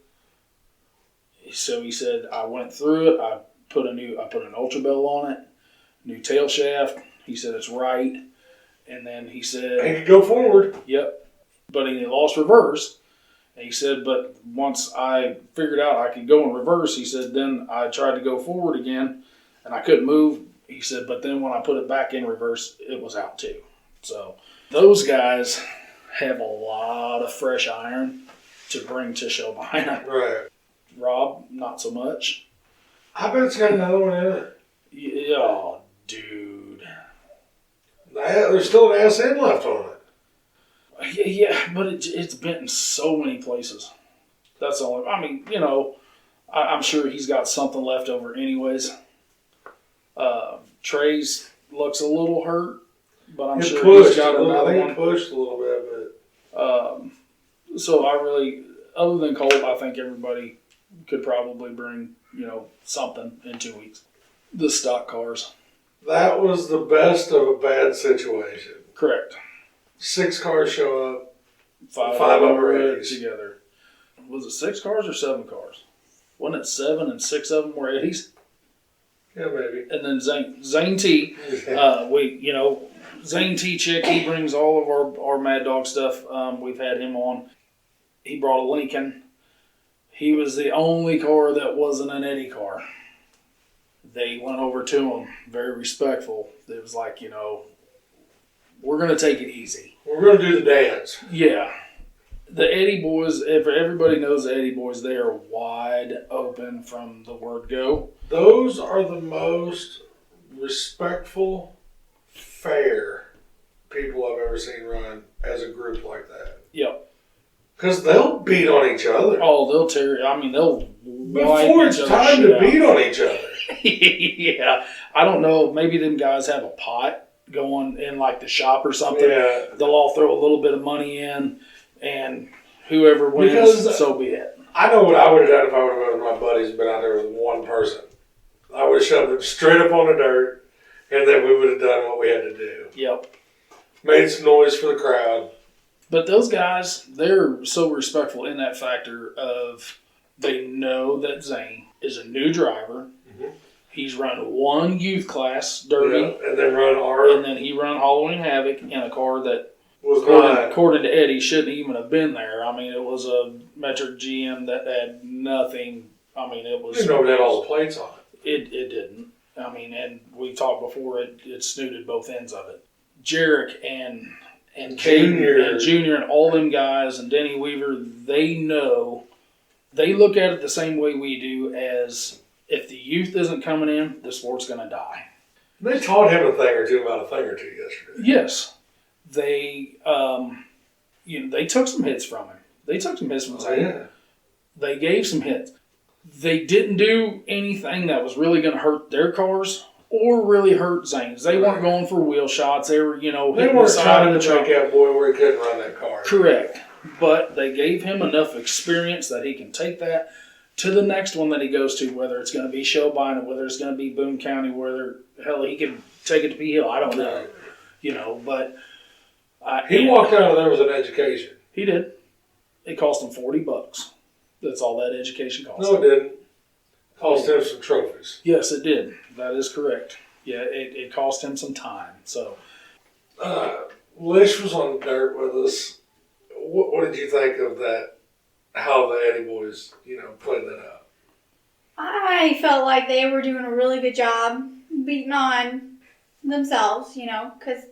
Speaker 2: So he said, I went through it. I put an Ultra Bell on it, new tail shaft. He said it's right. And then he said...
Speaker 1: He could go forward.
Speaker 2: Yep. But he lost reverse. And he said, but once I figured out I could go in reverse, he said, then I tried to go forward again, and I couldn't move. He said, but then when I put it back in reverse, it was out too. So those guys have a lot of fresh iron to bring to Shelby.
Speaker 1: Right.
Speaker 2: Rob, not so much.
Speaker 1: I bet it's got another one in it.
Speaker 2: Yeah, oh, dude.
Speaker 1: There's still an ass end left on it.
Speaker 2: Yeah, but it's been in so many places. That's all. I mean, I'm sure he's got something left over anyways. Trey's looks a little hurt, but I'm sure he's got another one.
Speaker 1: It pushed a little bit, but
Speaker 2: So I really, other than Colt, I think everybody could probably bring something in 2 weeks. The stock cars.
Speaker 1: that was the best of a bad situation.
Speaker 2: Correct.
Speaker 1: 6 cars show up.
Speaker 2: 5
Speaker 1: 5
Speaker 2: of
Speaker 1: of
Speaker 2: them
Speaker 1: them
Speaker 2: were
Speaker 1: Eddies.
Speaker 2: together. Was it 6 cars or 7 cars? Wasn't it 7 and 6 of them were Eddies?
Speaker 1: Yeah, maybe.
Speaker 2: And then Zane T. Zane T. Chick, he brings all of our Mad Dog stuff. We've had him on. He brought a Lincoln. He was the only car that wasn't an Eddie car. They went over to him, very respectful. It was like, we're going to take it easy.
Speaker 1: We're going to do the dance.
Speaker 2: Yeah. The Eddie boys, if everybody knows the Eddie boys, they are wide open from the word go.
Speaker 1: Those are the most respectful, fair people I've ever seen run as a group like that.
Speaker 2: Yep.
Speaker 1: Because they'll beat on each other.
Speaker 2: Oh, they'll tear. I mean, they'll
Speaker 1: Before it's time to beat on each other.
Speaker 2: Yeah. I don't know. Maybe them guys have a pot going in like the shop or something.
Speaker 1: Yeah.
Speaker 2: They'll all throw a little bit of money in, and whoever wins,
Speaker 1: Because
Speaker 2: so be it.
Speaker 1: I know what I would have done if I would have been with my buddies and been out there with one person. I would have shoved them straight up on the dirt, and then we would have done what we had to do.
Speaker 2: Yep.
Speaker 1: Made some noise for the crowd.
Speaker 2: But those guys, they're so respectful in that factor of they know that Zane is a new driver.
Speaker 1: Mm-hmm.
Speaker 2: He's run one youth class derby,
Speaker 1: Yeah, and then run our
Speaker 2: and then he run Halloween Havoc in a car that,
Speaker 1: was mine.
Speaker 2: according to Eddie, shouldn't even have been there. I mean, it was a metric GM that had nothing. I mean, it was.
Speaker 1: I didn't know it had all the plates on it.
Speaker 2: It didn't. I mean, and we talked before, it snooted both ends of it. Jarek and Caden and Junior and all them guys and Denny Weaver, they know, they look at it the same way we do as if the youth isn't coming in, the sport's going to die.
Speaker 1: They taught him a thing or two about a thing or two yesterday.
Speaker 2: Yes. They, they took some hits from him. They took some hits from him.
Speaker 1: Oh, yeah.
Speaker 2: They gave some hits. They didn't do anything that was really going to hurt their cars or really hurt Zane's. They weren't going for wheel shots. They were,
Speaker 1: They
Speaker 2: hitting
Speaker 1: weren't
Speaker 2: the side
Speaker 1: trying
Speaker 2: of
Speaker 1: to
Speaker 2: the
Speaker 1: make
Speaker 2: truck.
Speaker 1: that boy where he couldn't run that car.
Speaker 2: Correct. But they gave him enough experience that he can take that to the next one that he goes to, whether it's going to be Shelby or whether it's going to be Boone County, whether, hell, he can take it to P Hill. I don't know. But
Speaker 1: he walked out of there with an education.
Speaker 2: He did. It cost him $40. That's all that education cost.
Speaker 1: No, it didn't. Cost him some trophies.
Speaker 2: Yes, it did. That is correct. Yeah, it cost him some time. So,
Speaker 1: Lish was on the dirt with us. What did you think of that? How the Eddie boys, played that out?
Speaker 3: I felt like they were doing a really good job beating on themselves, because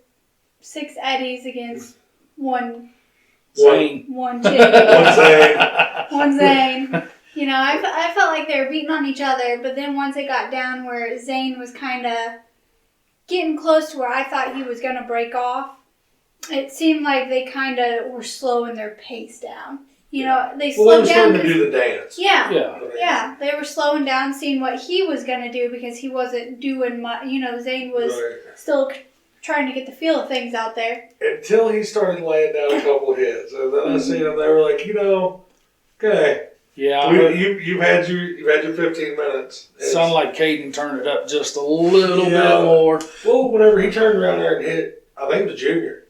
Speaker 3: 6 Eddies against one
Speaker 2: Zane.
Speaker 3: one chick.
Speaker 1: One Zane.
Speaker 3: One Zane. I felt like they were beating on each other, but then once it got down where Zane was kind of getting close to where I thought he was going to break off, it seemed like they kind of were slowing their pace down. They slowed
Speaker 1: they were
Speaker 3: down.
Speaker 1: starting to do the dance.
Speaker 3: Yeah, they were slowing down, seeing what he was going to do because he wasn't doing much. Zane was still trying to get the feel of things out there.
Speaker 1: Until he started laying down a couple hits. And then I seen them, they were like, okay.
Speaker 2: Yeah.
Speaker 1: You've had your 15 minutes.
Speaker 2: Sounded like Caden turned it up just a little bit more.
Speaker 1: Well, whenever he turned around there and hit, I think it was Junior.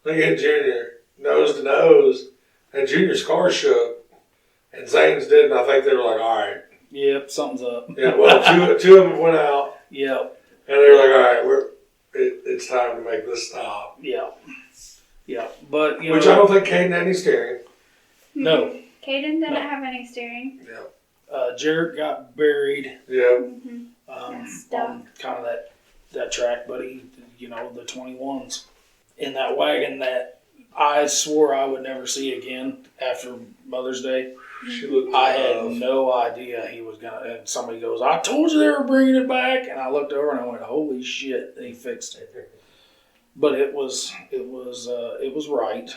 Speaker 1: I think he hit Junior nose to nose, and Junior's car shook, and Zane's didn't. I think they were like, all right.
Speaker 2: Yep, something's up.
Speaker 1: Yeah, well, two of them went out.
Speaker 2: Yep.
Speaker 1: And they were like, all right, it's time to make this stop.
Speaker 2: Yeah. But,
Speaker 1: Which I don't think Caden had any steering.
Speaker 2: No.
Speaker 3: Caden didn't have any steering.
Speaker 1: Yeah.
Speaker 2: Jarrett got buried.
Speaker 1: Yeah.
Speaker 3: Got
Speaker 2: on kind of that track, but he, the 21s in that wagon that I swore I would never see again after Mother's Day. I had no idea he was gonna. And somebody goes, "I told you they were bringing it back," and I looked over and I went, "Holy shit, they fixed it." But it was right.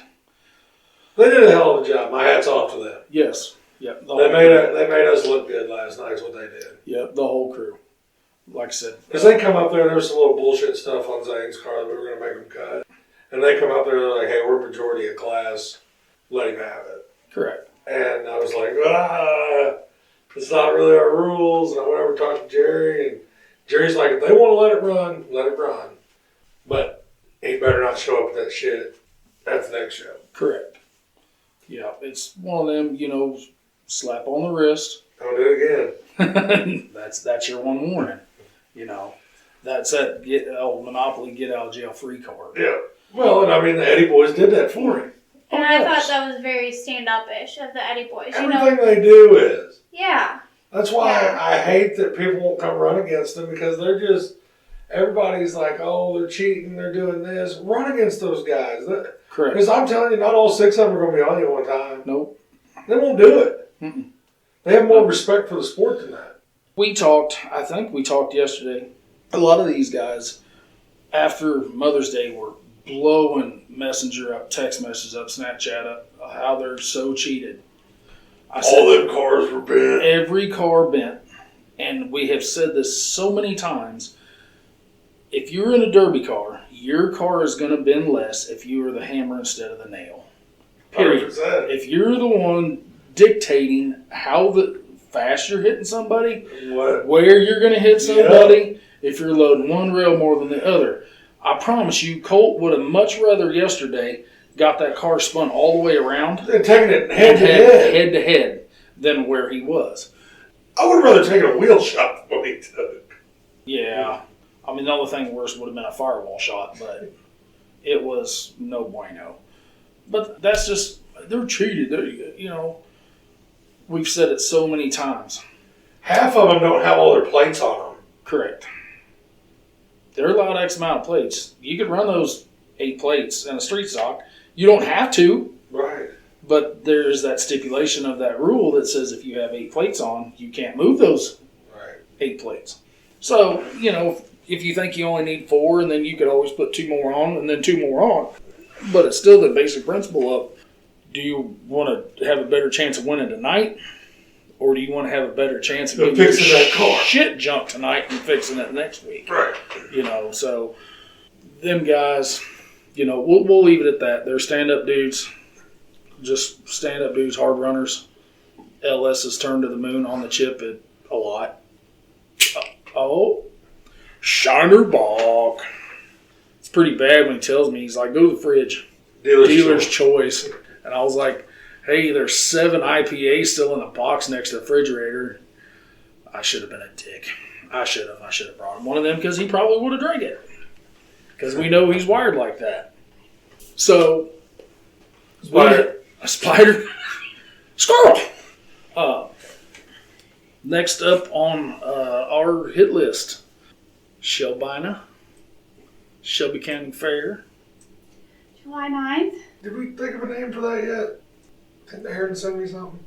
Speaker 1: They did a hell of a job. My hat's off to them.
Speaker 2: Yes. Yep.
Speaker 1: They made us look good last night. Is what they did.
Speaker 2: Yep. The whole crew. Like I said,
Speaker 1: because they come up there. There was some little bullshit stuff on Zane's car that we were going to make them cut, and they come up there. They're like, "Hey, we're majority of class. Let him have it."
Speaker 2: correct.
Speaker 1: And I was like, it's not really our rules. And I went over to talk to Jerry, and Jerry's like, if they want to let it run, let it run. But he better not show up with that shit at the next show.
Speaker 2: Correct. Yeah, it's one of them, slap on the wrist.
Speaker 1: Don't do it again.
Speaker 2: That's your one warning. That's that Monopoly get out of jail free card.
Speaker 1: Yeah. Well, and I mean, the Eddie Boys did that for him.
Speaker 3: And I thought that was very stand-up-ish of the Eddie Boys.
Speaker 1: Everything they do is.
Speaker 3: Yeah.
Speaker 1: That's why I hate that people won't come run against them because they're just, everybody's like, oh, they're cheating, they're doing this. Run against those guys.
Speaker 2: Correct.
Speaker 1: Because I'm telling you, not all 6 of them are going to be on you at one time.
Speaker 2: Nope.
Speaker 1: They won't do it.
Speaker 2: Mm-mm.
Speaker 1: They have more respect for the sport than that.
Speaker 2: I think we talked yesterday, a lot of these guys, after Mother's Day, were blowing Messenger up, text messages up, Snapchat up, how they're so cheated.
Speaker 1: All them cars were bent.
Speaker 2: Every car bent. And we have said this so many times. If you're in a derby car, your car is going to bend less if you are the hammer instead of the nail. Period.
Speaker 1: 100%.
Speaker 2: If you're the one dictating how fast you're hitting somebody, where you're going to hit somebody, if you're loading one rail more than the other. I promise you, Colt would have much rather yesterday got that car spun all the way around
Speaker 1: and taking it head to
Speaker 2: head than where he was.
Speaker 1: I would have rather taken a wheel shot than what he took.
Speaker 2: Yeah. I mean, the only thing worse would have been a firewall shot, but it was no bueno. But that's just, they're cheated. We've said it so many times.
Speaker 1: Half of them don't have all their plates on them.
Speaker 2: Correct. They're allowed X amount of plates. You could run those 8 plates in a street stock. You don't have to.
Speaker 1: Right.
Speaker 2: But there's that stipulation of that rule that says if you have 8 plates on, you can't move those 8 plates. So, if you think you only need 4, and then you could always put 2 more on and then 2 more on. But it's still the basic principle of, do you want to have a better chance of winning tonight? Or do you want to have a better chance of getting
Speaker 1: fixing that car
Speaker 2: shit junk tonight and fixing it next week?
Speaker 1: Right.
Speaker 2: So them guys, we'll leave it at that. They're stand-up dudes. Just stand-up dudes, hard runners. LS has turned to the moon on the chip a lot. Shiner Bach. It's pretty bad when he tells me, he's like, go to the fridge. Dealer's choice. And I was like, hey, there's 7 IPAs still in the box next to the refrigerator. I should have been a dick. I should have brought him one of them because he probably would have drank it. Because we know he's wired like that. So, a spider. Squirrel! Next up on our hit list, Shelby County Fair.
Speaker 3: July 9th.
Speaker 1: Did we think of a name for that yet? Didn't Aaron send me something?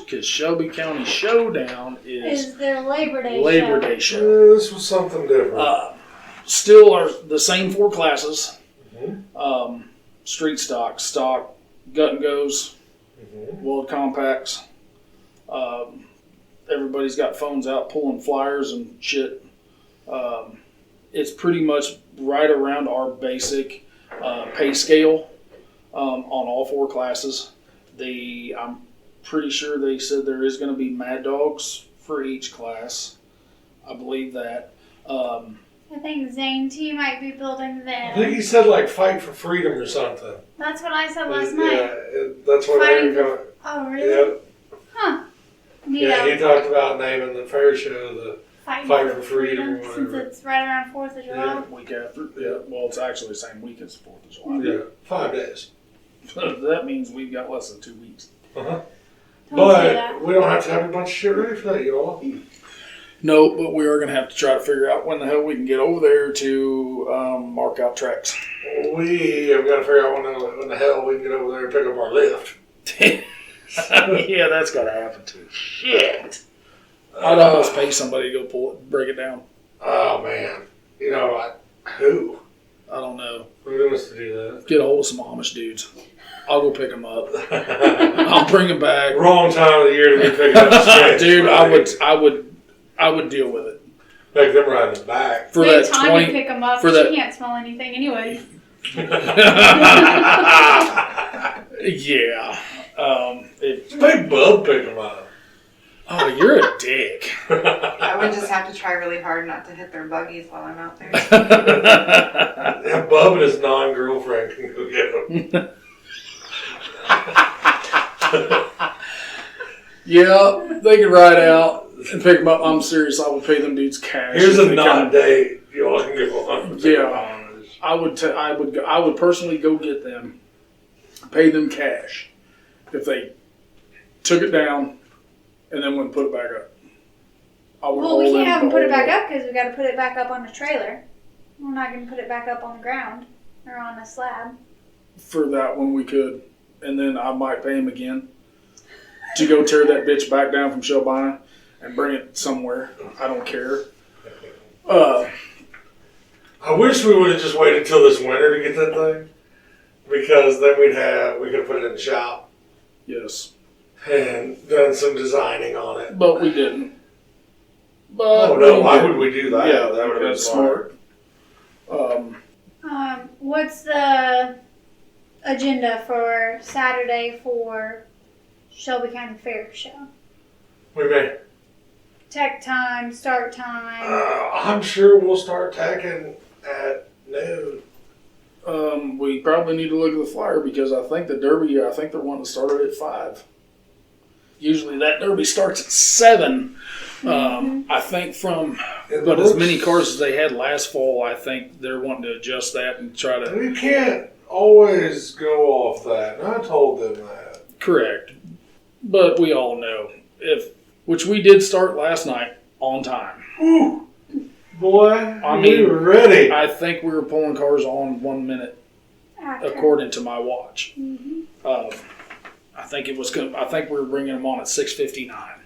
Speaker 2: Because Shelby County Showdown is
Speaker 3: their Labor Day
Speaker 2: show.
Speaker 1: This was something different.
Speaker 2: Still are the same 4 classes.
Speaker 1: Mm-hmm.
Speaker 2: Street stock, gut and goes, world compacts. Everybody's got phones out pulling flyers and shit. It's pretty much right around our basic pay scale on all 4 classes. I'm pretty sure they said there is going to be Mad Dogs for each class. I believe that.
Speaker 3: I think Zane T might be building them.
Speaker 1: I think he said like fight for freedom or something.
Speaker 3: That's what I said last night.
Speaker 1: Yeah, that's what Aaron got.
Speaker 3: Oh, really?
Speaker 1: Yep.
Speaker 3: Huh.
Speaker 1: Yeah, he talked about naming the fair show the Fight for Freedom or
Speaker 3: since
Speaker 1: whatever.
Speaker 3: it's right around 4th of July.
Speaker 2: Yeah, week after. Yeah, well, it's actually the same week as the 4th of July.
Speaker 1: Yeah, 5 days.
Speaker 2: That means we've got less than 2 weeks.
Speaker 1: Uh-huh.
Speaker 3: Don't say that.
Speaker 1: But we don't have to have a bunch of shit ready for that, y'all.
Speaker 2: No, but we are going to have to try to figure out when the hell we can get over there to mark out tracks.
Speaker 1: We have got to figure out when the hell we can get over there and pick up our lift.
Speaker 2: Yeah, that's got to happen too. Shit. I'd almost pay somebody to go break it down.
Speaker 1: Oh, man. Who?
Speaker 2: I don't know.
Speaker 1: Who wants to do that?
Speaker 2: Get a hold of some Amish dudes. I'll go pick them up. I'll bring them back.
Speaker 1: Wrong time of the year to be picking up shit.
Speaker 2: Dude, I would deal with it.
Speaker 1: Make them riding the back.
Speaker 2: For
Speaker 3: Let
Speaker 2: that
Speaker 3: Tanya
Speaker 2: 20
Speaker 3: pick them up.
Speaker 2: for
Speaker 3: She
Speaker 2: that-
Speaker 3: can't smell anything anyway.
Speaker 2: Yeah.
Speaker 1: Make Bub pick them up.
Speaker 2: Oh, you're a dick.
Speaker 4: I would just have to try really hard not to hit their buggies while I'm out there.
Speaker 1: And Bub and his non-girlfriend can go get them.
Speaker 2: Yeah, they can ride out and pick them up. I'm serious. I would pay them dudes cash.
Speaker 1: Here's
Speaker 2: if
Speaker 1: a
Speaker 2: they
Speaker 1: not
Speaker 2: come.
Speaker 1: date. You all can go on.
Speaker 2: Yeah. I would personally go get them, pay them cash if they took it down and then wouldn't put it back up. I would
Speaker 3: Well, we
Speaker 2: haul
Speaker 3: can't have them
Speaker 2: the
Speaker 3: put it
Speaker 2: whole
Speaker 3: back
Speaker 2: way.
Speaker 3: up because we got to put it back up on the trailer. We're not going to put it back up on the ground or on a slab.
Speaker 2: For that one we could, and then I might pay him again to go tear that bitch back down from Shelby and bring it somewhere. I don't care.
Speaker 1: I wish we would have just waited till this winter to get that thing, because then we could have put it in the shop
Speaker 2: Yes,
Speaker 1: and done some designing on it.
Speaker 2: but we didn't. But
Speaker 1: Oh no! Why
Speaker 2: didn't.
Speaker 1: would we do that?
Speaker 2: Yeah,
Speaker 1: that would have been
Speaker 2: that's
Speaker 1: smart.
Speaker 3: What's the agenda for Saturday for Shelby County Fair show?
Speaker 1: We may.
Speaker 3: Tech time, start time.
Speaker 1: I'm sure we'll start tacking at noon.
Speaker 2: We probably need to look at the flyer because I think the Derby, I think they're wanting to start it at 5. Usually that Derby starts at 7. I think but as many cars as they had last fall, I think they're wanting to adjust that and try to.
Speaker 1: We can't always go off that. And I told them that.
Speaker 2: Correct. But we all know, which we did start last night on time.
Speaker 1: Whew. Boy,
Speaker 2: I
Speaker 1: we
Speaker 2: mean,
Speaker 1: were ready.
Speaker 2: I think we were pulling cars on 1 minute
Speaker 3: After.
Speaker 2: according to my watch.
Speaker 3: Mm-hmm.
Speaker 2: I think it was good. I think we were bringing them on at 6:59.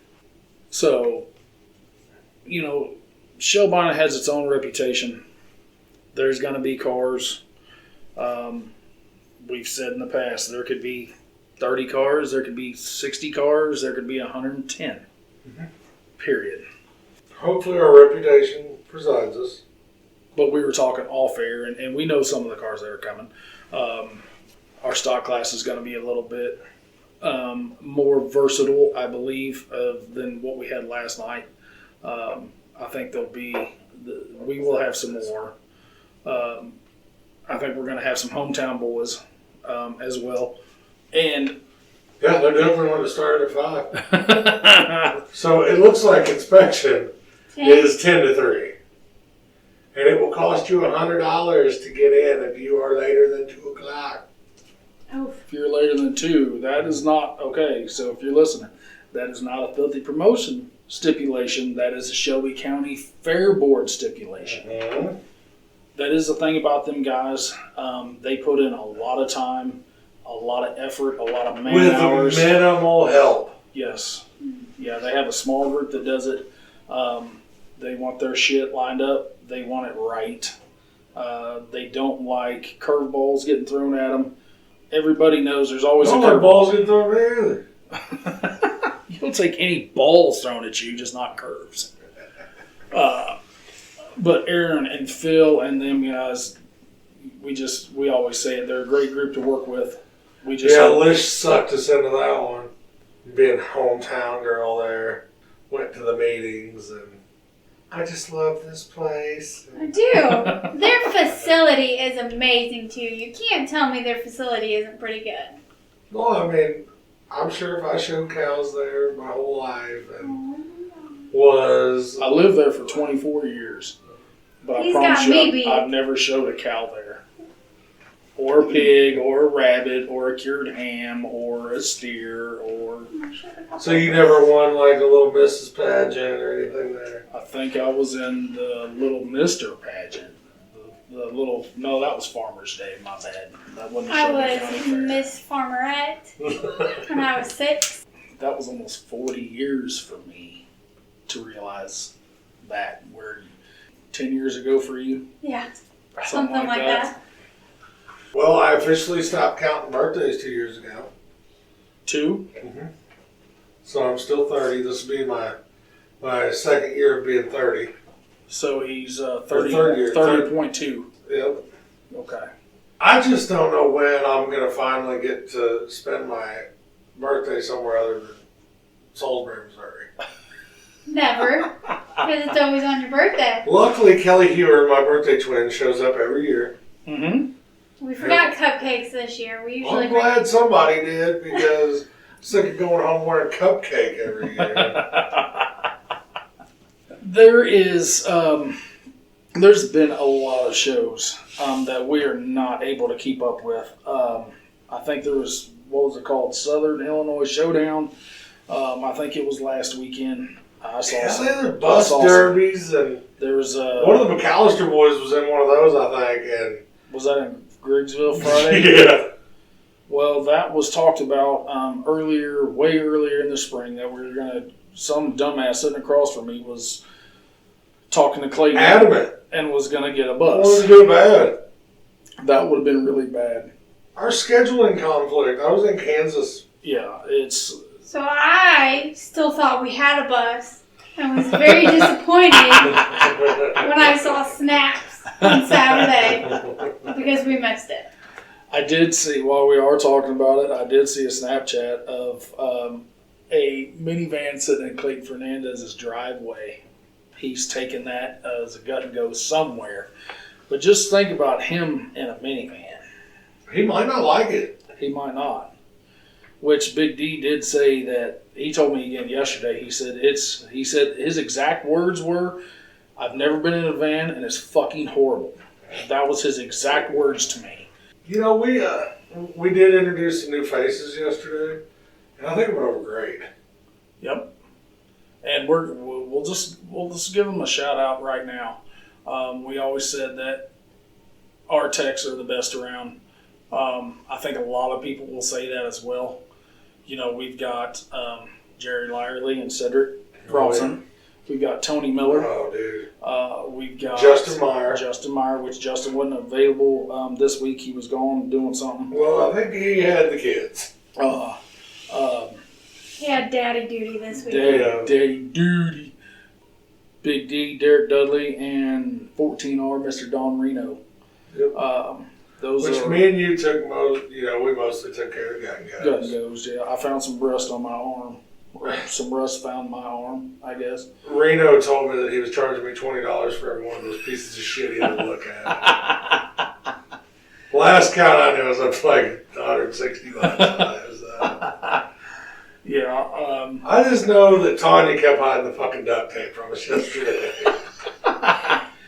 Speaker 2: So, Shelby has its own reputation. There's going to be cars. We've said in the past there could be 30 cars, there could be 60 cars, there could be 110.
Speaker 1: Mm-hmm.
Speaker 2: Period.
Speaker 1: Hopefully our reputation presides us.
Speaker 2: But we were talking off air, and we know some of the cars that are coming. Our stock class is going to be a little bit more versatile, I believe, than what we had last night. I think we will have some more. I think we're going to have some hometown boys as well. And
Speaker 1: Yeah, they're definitely going to start at 5. So it looks like inspection is 10 to 3. And it will cost you $100 to get in if you are later than 2 o'clock.
Speaker 3: Oh,
Speaker 2: if you're later than 2, that is not okay. So if you're listening, that is not a filthy promotion stipulation. That is a Shelby County Fair Board stipulation.
Speaker 1: Mm-hmm.
Speaker 2: That is the thing about them guys. They put in a lot of time, a lot of effort, a lot of man
Speaker 1: With
Speaker 2: hours.
Speaker 1: minimal help.
Speaker 2: Yes. Yeah, they have a small group that does it. They want their shit lined up. They want it right. They don't like curveballs getting thrown at them. Everybody knows there's always
Speaker 1: Don't
Speaker 2: a
Speaker 1: let
Speaker 2: curveball.
Speaker 1: balls get thrown either.
Speaker 2: You'll take any balls thrown at you, just not curves. But Aaron and Phil and them guys, we always say it. They're a great group to work with. We just
Speaker 1: Yeah, Lish sucked us into that one. Being hometown girl there. Went to the meetings and I just love this place.
Speaker 3: I do. Their facility is amazing too. You can't tell me their facility isn't pretty good.
Speaker 1: Well, I mean, I'm sure if I showed cows there my whole life and
Speaker 2: I lived there for 24 years. But
Speaker 3: He's
Speaker 2: I promise
Speaker 3: got
Speaker 2: you,
Speaker 3: me beat.
Speaker 2: I've never showed a cow there. Or a pig, or a rabbit, or a cured ham, or a steer, or...
Speaker 1: So you never won like a little Mrs. pageant or anything there?
Speaker 2: I think I was in the Little Mister pageant. No, that was Farmer's Day, my bad. That wasn't the
Speaker 3: I
Speaker 2: Shelby County
Speaker 3: was
Speaker 2: Fair.
Speaker 3: Miss Farmerette when I was 6.
Speaker 2: That was almost 40 years for me to realize that. Where 10 years ago for you?
Speaker 3: Yeah, something like that.
Speaker 1: Well, I officially stopped counting birthdays 2 years ago.
Speaker 2: 2?
Speaker 1: Mm-hmm. So I'm still 30. This will be my second year of being 30.
Speaker 2: So he's 30,
Speaker 1: third year.
Speaker 2: 30.2.
Speaker 1: Yep.
Speaker 2: Okay.
Speaker 1: I just don't know when I'm going to finally get to spend my birthday somewhere other than Salisbury, Missouri.
Speaker 3: Never, because it's always on your birthday.
Speaker 1: Luckily, Kelly Hewer, my birthday twin, shows up every year.
Speaker 2: Mm-hmm.
Speaker 3: We forgot cupcakes this year. We usually
Speaker 1: I'm glad somebody did because I'm sick of going home wearing cupcake every year.
Speaker 2: There is, there's been a lot of shows that we are not able to keep up with. I think there was, what was it called? Southern Illinois Showdown. I think it was last weekend. I saw
Speaker 1: the bus derbies and
Speaker 2: there was
Speaker 1: one of the McAllister boys was in one of those, I think. And
Speaker 2: was that in Griggsville Friday?
Speaker 1: Yeah.
Speaker 2: Well, that was talked about way earlier in the spring that we were gonna. Some dumbass sitting across from me was talking to Clayton
Speaker 1: Adamant
Speaker 2: and was gonna get a
Speaker 1: I
Speaker 2: bus.
Speaker 1: wanted to do bad.
Speaker 2: That would have been really bad.
Speaker 1: Our scheduling conflict. I was in Kansas.
Speaker 2: Yeah, it's.
Speaker 3: So I still thought we had a bus and was very disappointed when I saw snaps on Saturday because we missed it.
Speaker 2: I did see, while we are talking about it, I did see a Snapchat of a minivan sitting in Clayton Fernandez's driveway. He's taking that as a gut and go somewhere. But just think about him in a minivan.
Speaker 1: He might not like it.
Speaker 2: He might not. Which Big D did say that, he told me again yesterday, he said his exact words were, "I've never been in a van and it's fucking horrible." That was his exact words to me.
Speaker 1: You know, we did introduce some new faces yesterday, and I think it went over great.
Speaker 2: Yep. And we'll just give them a shout out right now. We always said that our techs are the best around. I think a lot of people will say that as well. You know, we've got Jerry Lyerly and Cedric Bronson. We've got Tony Miller.
Speaker 1: Oh, dude.
Speaker 2: We've got
Speaker 1: Justin Meyer.
Speaker 2: Justin Meyer, which Justin wasn't available this week. He was gone doing something.
Speaker 1: Well, I think he had the kids.
Speaker 3: He had daddy duty this week.
Speaker 2: Daddy duty. Big D, Derek Dudley, and 14R, Mr. Don Reno.
Speaker 1: Yep.
Speaker 2: Those
Speaker 1: Which
Speaker 2: are
Speaker 1: me and you took we mostly took care of gun
Speaker 2: gun
Speaker 1: guys.
Speaker 2: goes. Yeah, I found some rust on my arm. Or some rust found my arm, I guess.
Speaker 1: Reno told me that he was charging me $20 for every one of those pieces of shit he had to look at. Last count I knew was up to like $160.
Speaker 2: Yeah.
Speaker 1: I just know that Tanya kept hiding the fucking duct tape from us yesterday.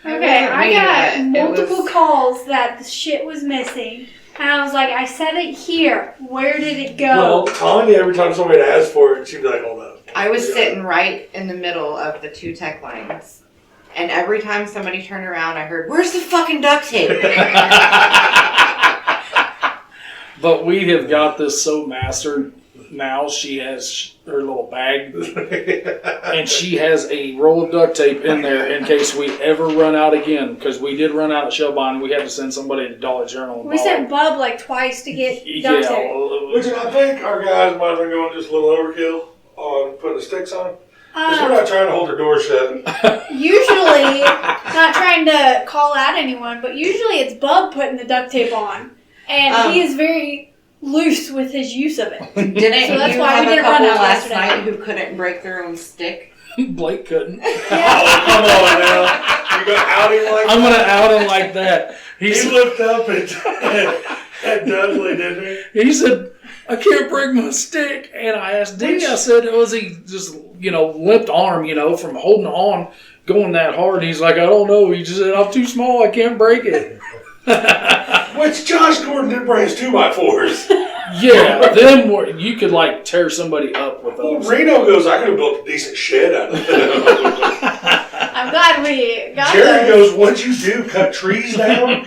Speaker 3: Okay, I got
Speaker 4: It
Speaker 3: multiple
Speaker 4: was-
Speaker 3: calls that the shit was missing. And I was like, I said it here. Where did it go?
Speaker 1: Well, Tanya, every time somebody asked for it, she'd be like, hold up.
Speaker 4: I was sitting right in the middle of the two tech lines. And every time somebody turned around, I heard, "Where's the fucking duct tape?"
Speaker 2: But we have got this so mastered now. She has her little bag, and she has a roll of duct tape in there in case we ever run out again. Because we did run out of Shelby, and we had to send somebody to Dollar General. And
Speaker 3: We
Speaker 2: buy
Speaker 3: sent
Speaker 2: it.
Speaker 3: Bub like twice to get duct tape.
Speaker 1: Which I think our guys might have been going just a little overkill on putting the sticks on. Because we're not trying to hold her door shut.
Speaker 3: Usually, not trying to call out anyone, but usually it's Bub putting the duct tape on. And he is very loose with his use of it.
Speaker 4: Didn't
Speaker 3: So that's
Speaker 4: you
Speaker 3: why we
Speaker 4: have a
Speaker 3: didn't run
Speaker 4: couple
Speaker 3: out
Speaker 4: last
Speaker 3: yesterday.
Speaker 4: night who couldn't break their own stick?
Speaker 2: Blake couldn't.
Speaker 1: Oh, come on now. You're going to out him like
Speaker 2: I'm
Speaker 1: that?
Speaker 2: going to out him like that.
Speaker 1: He looked up at Dudley, didn't
Speaker 2: He said, "I can't break my stick." And I asked D, I said, was he just, limped arm, from holding on, going that hard? He's like, "I don't know." He just said, "I'm too small. I can't break it."
Speaker 1: he? Which Josh Gordon did bring his 2x4s.
Speaker 2: Yeah, them were, you could tear somebody up with
Speaker 1: Well,
Speaker 2: those.
Speaker 1: Reno goes, I could have built a decent shed out of them.
Speaker 3: I'm glad we got
Speaker 1: Jerry
Speaker 3: those.
Speaker 1: goes, what'd you do, cut trees down?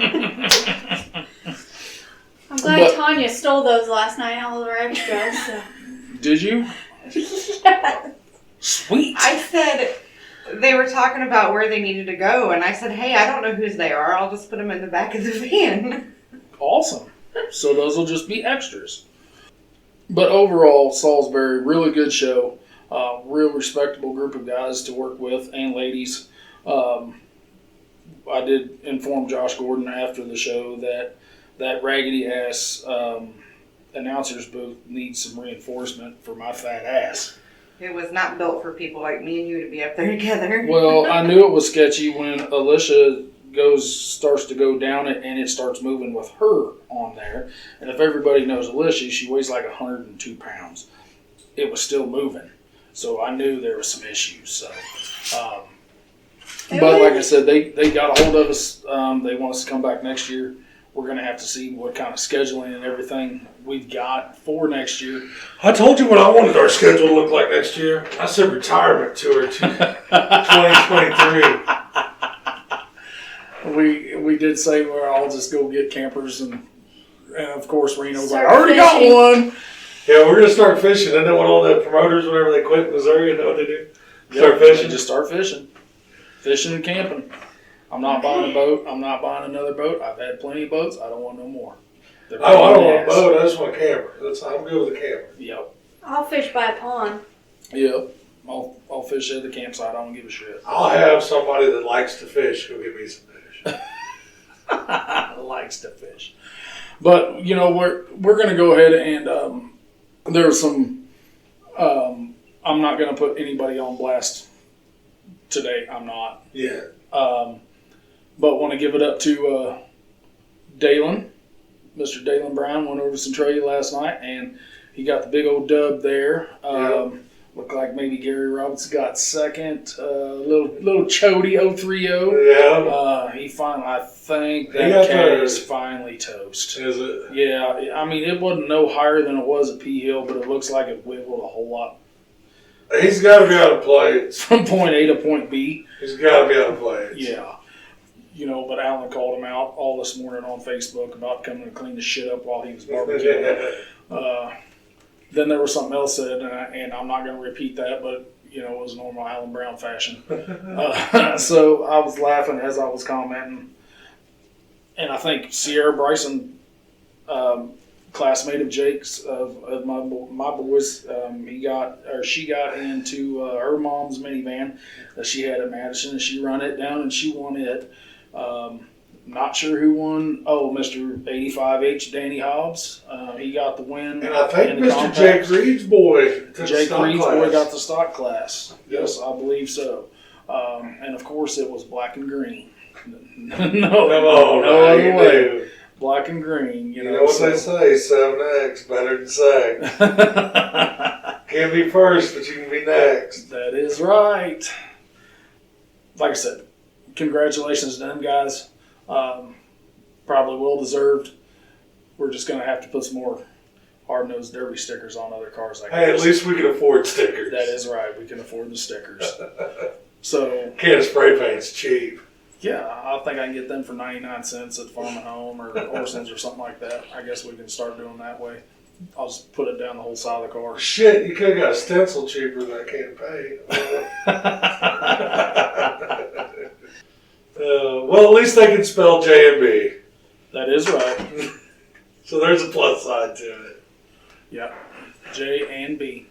Speaker 3: I'm glad Tanya stole those last night, all of our extras. So.
Speaker 2: Did you?
Speaker 3: Yeah.
Speaker 2: Sweet.
Speaker 4: I said they were talking about where they needed to go, and I said, "Hey, I don't know whose they are. I'll just put them in the back of the van."
Speaker 2: awesome. So those will just be extras. But overall, Salisbury, really good show. Real respectable group of guys to work with and ladies. I did inform Josh Gordon after the show that raggedy ass announcer's booth needs some reinforcement for my fat ass.
Speaker 4: It was not built for people like me and you to be up there together.
Speaker 2: Well, I knew it was sketchy when Alicia starts to go down it and it starts moving with her on there. And if everybody knows Alicia, she weighs like 102 pounds. It was still moving. So I knew there was some issues. So, but like I said, they got a hold of us. They want us to come back next year. We're going to have to see what kind of scheduling and everything we've got for next year.
Speaker 1: I told you what I wanted our schedule to look like next year. I said retirement tour 2023.
Speaker 2: We did say we're all just go get campers and of course Reno's like,
Speaker 3: Start
Speaker 2: I already
Speaker 3: fishing.
Speaker 2: got one.
Speaker 1: Yeah, we're going to start fishing. Isn't that what all the promoters, whenever they quit Missouri, you know what they do? Start
Speaker 2: Yep,
Speaker 1: fishing?
Speaker 2: Just start fishing. Fishing and camping. I'm not buying a boat. I'm not buying another boat. I've had plenty of boats. I don't want no more.
Speaker 1: I don't want a boat. I just want a camper. I'm good with a camper.
Speaker 2: Yep.
Speaker 3: I'll fish by a pond.
Speaker 2: Yep. I'll fish at the campsite. I don't give a shit.
Speaker 1: I'll have somebody that likes to fish go get me some fish.
Speaker 2: Likes to fish. But, you know, we're going to go ahead and there's some, I'm not going to put anybody on blast today. I'm not.
Speaker 1: Yeah.
Speaker 2: But want to give it up to Dalen. Mr. Dalen Brown went over to Centralia last night, and he got the big old dub there. Looked like maybe Gary Roberts got second. Little Chody 030.
Speaker 1: Yeah.
Speaker 2: He finally, I think that cat is finally toast.
Speaker 1: Is it?
Speaker 2: Yeah, I mean, it wasn't no higher than it was at P Hill, but it looks like it wiggled a whole lot.
Speaker 1: He's got to be able to play it.
Speaker 2: From point A to point B.
Speaker 1: He's got to be able to play it.
Speaker 2: Yeah. You know, but Alan called him out all this morning on Facebook about coming to clean the shit up while he was barbecuing. Then there was something else said, and I'm not going to repeat that, but, you know, it was normal Alan Brown fashion. So I was laughing as I was commenting. And I think Sierra Bryson, classmate of Jake's, of my boys, she got into her mom's minivan that she had at Madison, and she run it down, and she won it. Not sure who won. Oh, Mr. 85H Danny Hobbs. He got the win.
Speaker 1: And I think
Speaker 2: in the
Speaker 1: Mr.
Speaker 2: compact.
Speaker 1: Jake Reed's boy took
Speaker 2: Jake
Speaker 1: stock
Speaker 2: Reed's
Speaker 1: class.
Speaker 2: boy got the stock class.
Speaker 1: Yep.
Speaker 2: Yes, I believe so. And of course, it was black and green. no other way. Black and green.
Speaker 1: You know what they say, 7X, better than sex. Can't be first, but you can be next.
Speaker 2: That is right. Like I said, congratulations to them guys. Probably well deserved. We're just going to have to put some more hard-nosed derby stickers on other cars.
Speaker 1: Hey, at least we can afford stickers.
Speaker 2: That is right. We can afford the stickers. So
Speaker 1: Can of spray paint's cheap.
Speaker 2: yeah, I think I can get them for 99 cents at Farm and Home or Orson's or something like that. I guess we can start doing that way. I'll just put it down the whole side of the car.
Speaker 1: Shit, you could have got a stencil cheaper than that can of paint. Well, at least they can spell J and B.
Speaker 2: That is right.
Speaker 1: So there's a plus side to it.
Speaker 2: Yeah, J and B.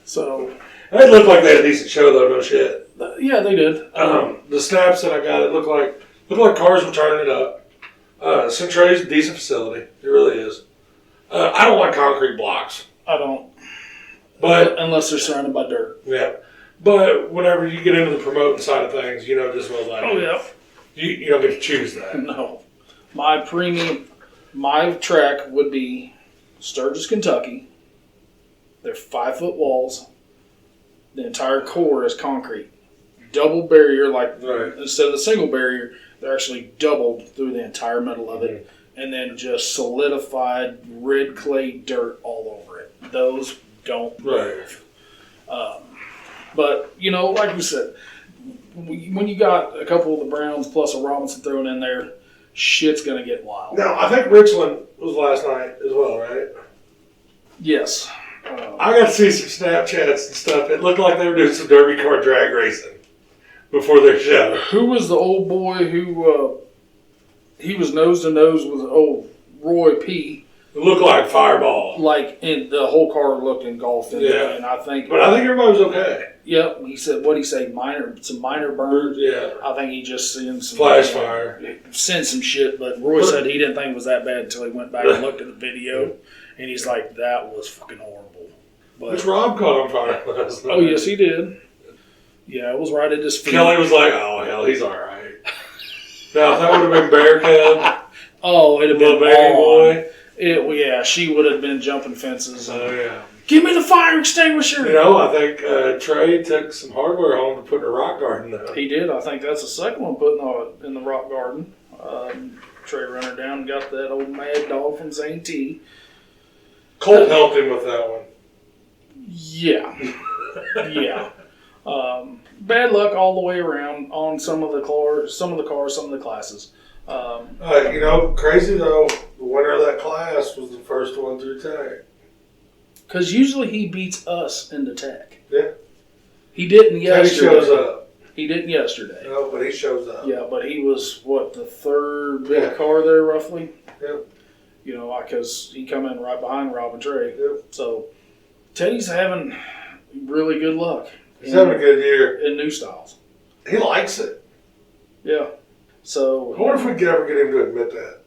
Speaker 2: So
Speaker 1: It looked like they had a decent show though, no shit.
Speaker 2: yeah, they did.
Speaker 1: The snaps that I got, it looked like cars were turning it up. Centralia's a decent facility. It really is. I don't like concrete blocks.
Speaker 2: I don't,
Speaker 1: But
Speaker 2: unless they're surrounded by dirt.
Speaker 1: yeah. But whenever you get into the promoting side of things, you know just as well as I do.
Speaker 2: Oh yeah.
Speaker 1: You don't get to choose that.
Speaker 2: No, my track would be Sturgis, Kentucky. They're 5-foot walls. The entire core is concrete. Double barrier, like
Speaker 1: Right.
Speaker 2: instead of the single barrier, they're actually doubled through the entire middle of it. And then just solidified red clay dirt all over it. Those don't move. But, you know, like we said, when you got a couple of the Browns plus a Robinson thrown in there, shit's going to get wild.
Speaker 1: Now, I think Richland was last night as well, right?
Speaker 2: Yes.
Speaker 1: I got to see some Snapchats and stuff. It looked like they were doing some derby car drag racing before their show.
Speaker 2: Who was the old boy who he was nose to nose with Roy P.
Speaker 1: It looked like Fireball.
Speaker 2: Like, and the whole car looked engulfed in
Speaker 1: Yeah.
Speaker 2: it. And I think,
Speaker 1: But I think everybody was okay.
Speaker 2: yep, he said, what'd he say? Some minor burns.
Speaker 1: Yeah.
Speaker 2: I think he just seen some
Speaker 1: Flash fire.
Speaker 2: Sent some shit, but Roy said he didn't think it was that bad until he went back and looked at the video, and he's like, "That was fucking horrible." But,
Speaker 1: Which Rob caught on fire last night.
Speaker 2: oh yes, he did. Yeah, it was right at his feet.
Speaker 1: Kelly was like, "Oh hell, he's all right." Now if that would have been Bear Cub,
Speaker 2: oh, it'd have
Speaker 1: little
Speaker 2: been
Speaker 1: baby
Speaker 2: on.
Speaker 1: boy.
Speaker 2: Yeah, she would have been jumping fences.
Speaker 1: Oh yeah.
Speaker 2: Give me the fire extinguisher.
Speaker 1: You know, I think Trey took some hardware home to put in a rock garden though.
Speaker 2: He did. I think that's the second one put in the rock garden. Trey ran her down and got that old mad dog from St. T.
Speaker 1: Colt helped him with that one.
Speaker 2: Yeah. Yeah. Bad luck all the way around on some of the cars, some of the classes.
Speaker 1: You know, crazy though, the winner of that class was the first one through tag.
Speaker 2: Because usually he beats us in the tech.
Speaker 1: Yeah.
Speaker 2: He didn't
Speaker 1: He
Speaker 2: yesterday.
Speaker 1: shows up.
Speaker 2: He didn't yesterday.
Speaker 1: No, but he shows up.
Speaker 2: Yeah, but he was, the third big car there, roughly?
Speaker 1: Yep.
Speaker 2: You know, because he come in right behind Rob and Trey.
Speaker 1: Yep.
Speaker 2: So, Teddy's having really good luck.
Speaker 1: He's having a good year.
Speaker 2: In new styles.
Speaker 1: He likes it.
Speaker 2: Yeah. So.
Speaker 1: I wonder if we could ever get him to admit that.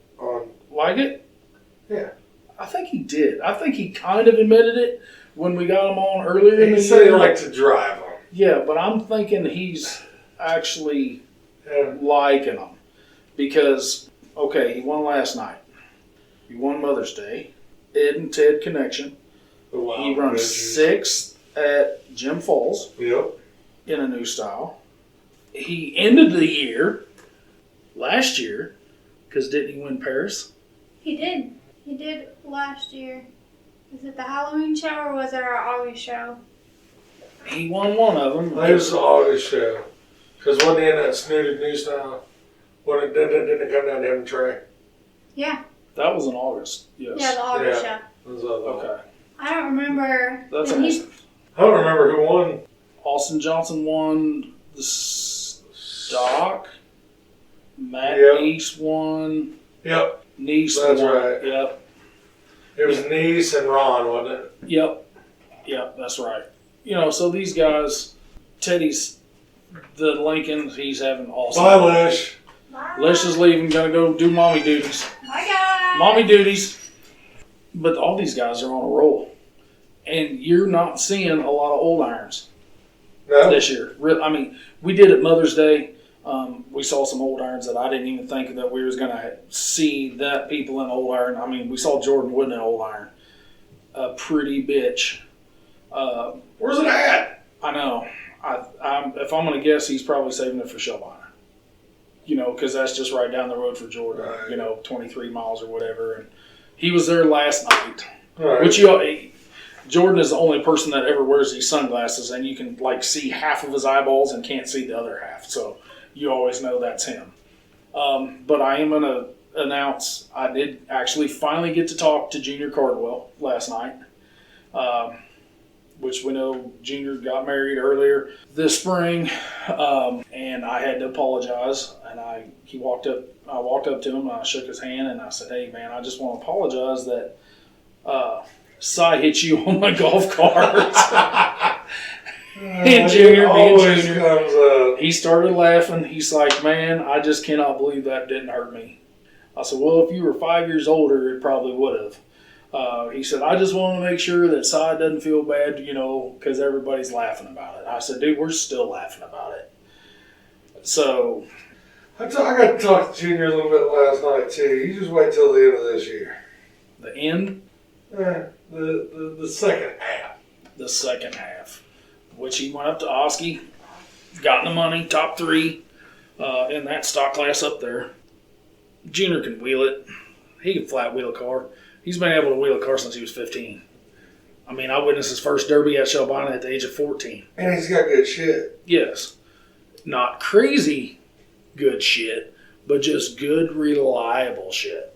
Speaker 2: Like it?
Speaker 1: Yeah.
Speaker 2: I think he did. I think he kind of admitted it when we got him on earlier in the year.
Speaker 1: He said he liked to drive them.
Speaker 2: Yeah, but I'm thinking he's actually liking them. Because, okay, he won last night. He won Mother's Day. Ed and Ted Connection.
Speaker 1: Wow,
Speaker 2: he runs sixth at Jim Falls.
Speaker 1: Yep.
Speaker 2: In a new style. He ended the year last year, because didn't he win Paris?
Speaker 3: He did. He did last year. Was it the Halloween show or was it our August show?
Speaker 2: He won one of them.
Speaker 1: It was the August show. Because wasn't he in that snooted new style? Didn't it come down to him and Trey?
Speaker 3: Yeah.
Speaker 2: That was in August, yes.
Speaker 3: Yeah, the August show.
Speaker 2: Okay.
Speaker 3: I don't remember.
Speaker 2: That's
Speaker 3: Did
Speaker 2: awesome.
Speaker 1: I don't remember who won.
Speaker 2: Austin Johnson won the stock. Matt Neese won.
Speaker 1: Yep.
Speaker 2: Neese
Speaker 1: That's
Speaker 2: won.
Speaker 1: right.
Speaker 2: Yep.
Speaker 1: It was Neese and Ron, wasn't it?
Speaker 2: Yep. Yep, that's right. You know, so these guys, Teddy's, the Lincoln, he's having awesome.
Speaker 1: Bye, Lish.
Speaker 3: Bye.
Speaker 2: Lish is leaving, gonna go do mommy duties.
Speaker 3: Bye, guys.
Speaker 2: Mommy duties. But all these guys are on a roll. And you're not seeing a lot of old irons this year. I mean, we did it Mother's Day. We saw some old irons that I didn't even think that we was going to see that people in old iron. I mean, we saw Jordan Wood in old iron. A pretty bitch.
Speaker 1: Where's it at?
Speaker 2: I know. If I'm going to guess, he's probably saving it for Shelby. You know, because that's just right down the road for Jordan.
Speaker 1: Right.
Speaker 2: You know, 23 miles or whatever. And he was there last night.
Speaker 1: Right.
Speaker 2: Which Jordan is the only person that ever wears these sunglasses, and you can like see half of his eyeballs and can't see the other half. So you always know that's him. But I am going to announce I did actually finally get to talk to Junior Cardwell last night, which we know Junior got married earlier this spring, and I had to apologize. And I walked up to him and I shook his hand and I said, "Hey man, I just want to apologize that Cy hit you on my golf cart." And Junior being Junior,
Speaker 1: comes up.
Speaker 2: he started laughing. He's like, "Man, I just cannot believe that didn't hurt me." I said, "Well, if you were 5 years older, it probably would have." He said, "I just want to make sure that Cy doesn't feel bad, you know, because everybody's laughing about it." I said, "Dude, we're still laughing about it." So
Speaker 1: I got to talk to Junior a little bit last night too. You just wait till the end of this year.
Speaker 2: the end,
Speaker 1: The second half.
Speaker 2: the second half, which he went up to Oski, got the money, top 3 in that stock class up there. Junior can wheel it. He can flat wheel a car. He's been able to wheel a car since he was 15. I mean, I witnessed his first derby at Shelby at the age of 14.
Speaker 1: And he's got good shit.
Speaker 2: Yes. Not crazy good shit, but just good, reliable shit.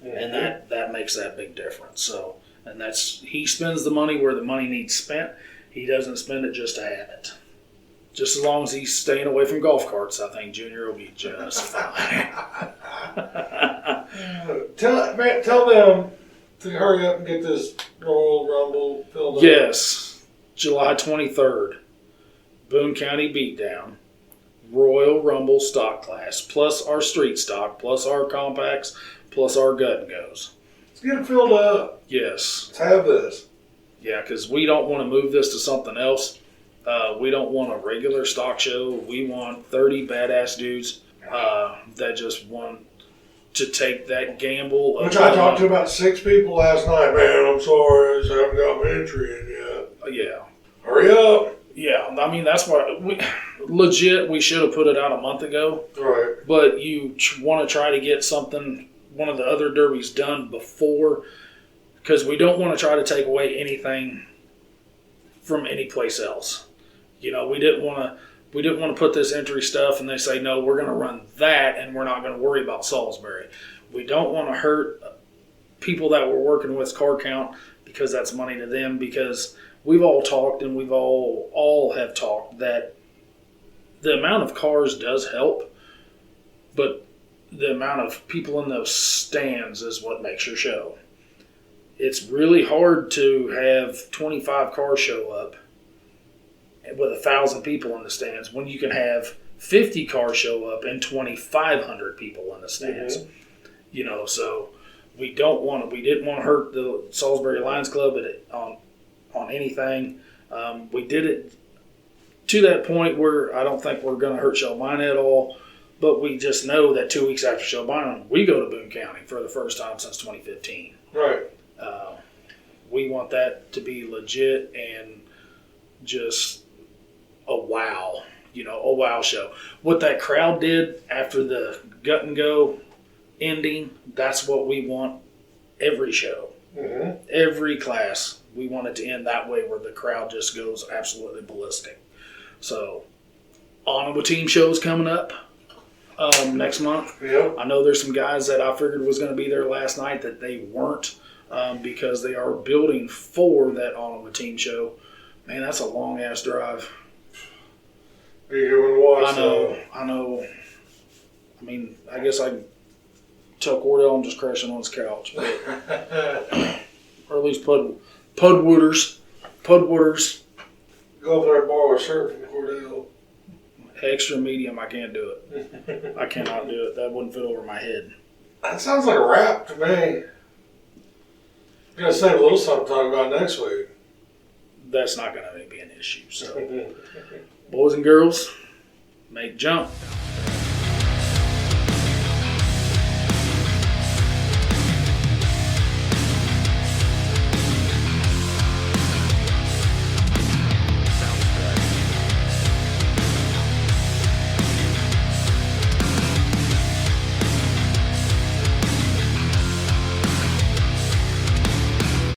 Speaker 2: And that makes that big difference. So, and he spends the money where the money needs spent. He doesn't spend it just to have it. Just as long as he's staying away from golf carts, I think Junior will be just fine.
Speaker 1: Tell them to hurry up and get this Royal Rumble filled up.
Speaker 2: Yes, July 23rd, Boone County Beatdown, Royal Rumble stock class, plus our street stock, plus our compacts, plus our gut and goes.
Speaker 1: Let's get it filled up.
Speaker 2: Yes.
Speaker 1: Let's have this.
Speaker 2: Yeah, because we don't want to move this to something else. We don't want a regular stock show. We want 30 badass dudes that just want to take that gamble.
Speaker 1: Which I talked to about 6 people last night. Man, I'm sorry, I just haven't got my entry in yet.
Speaker 2: Yeah.
Speaker 1: Hurry up.
Speaker 2: Yeah, I mean, that's why we should have put it out a month ago.
Speaker 1: Right.
Speaker 2: But you want to try to get one of the other derbies done before, because we don't want to try to take away anything from any place else. You know, we didn't want to put this entry stuff and they say, no, we're going to run that and we're not going to worry about Salisbury. We don't want to hurt people that we're working with car count, because that's money to them, because we've all talked and we've all have talked that the amount of cars does help, but the amount of people in those stands is what makes your show. It's really hard to have 25 cars show up with 1,000 people in the stands when you can have 50 cars show up and 2,500 people in the stands. Mm-hmm. You know, so we didn't want to hurt the Salisbury Lions Club on anything. We did it to that point where I don't think we're going to hurt Shelby at all, but we just know that 2 weeks after Shelby, we go to Boone County for the first time since 2015.
Speaker 1: Right.
Speaker 2: We want that to be legit and just a wow show. What that crowd did after the gut and go ending, that's what we want every show. Mm-hmm. Every class, we want it to end that way, where the crowd just goes absolutely ballistic. So, Honorable Team shows coming up next month.
Speaker 1: Yep.
Speaker 2: I know there's some guys that I figured was going to be there last night that they weren't, because they are building for that Honorable Team show. Man, that's a long ass drive.
Speaker 1: Be here and watch.
Speaker 2: I know. I mean, I guess I can tell Cordell I'm just crashing on his couch, but or at least Pudwooders.
Speaker 1: Go up there and borrow a shirt from Cordell.
Speaker 2: Extra medium, I can't do it. I cannot do it. That wouldn't fit over my head.
Speaker 1: That sounds like a wrap to me. You gotta save a little something to talk about next week.
Speaker 2: That's not going to be an issue. So, boys and girls, make jump.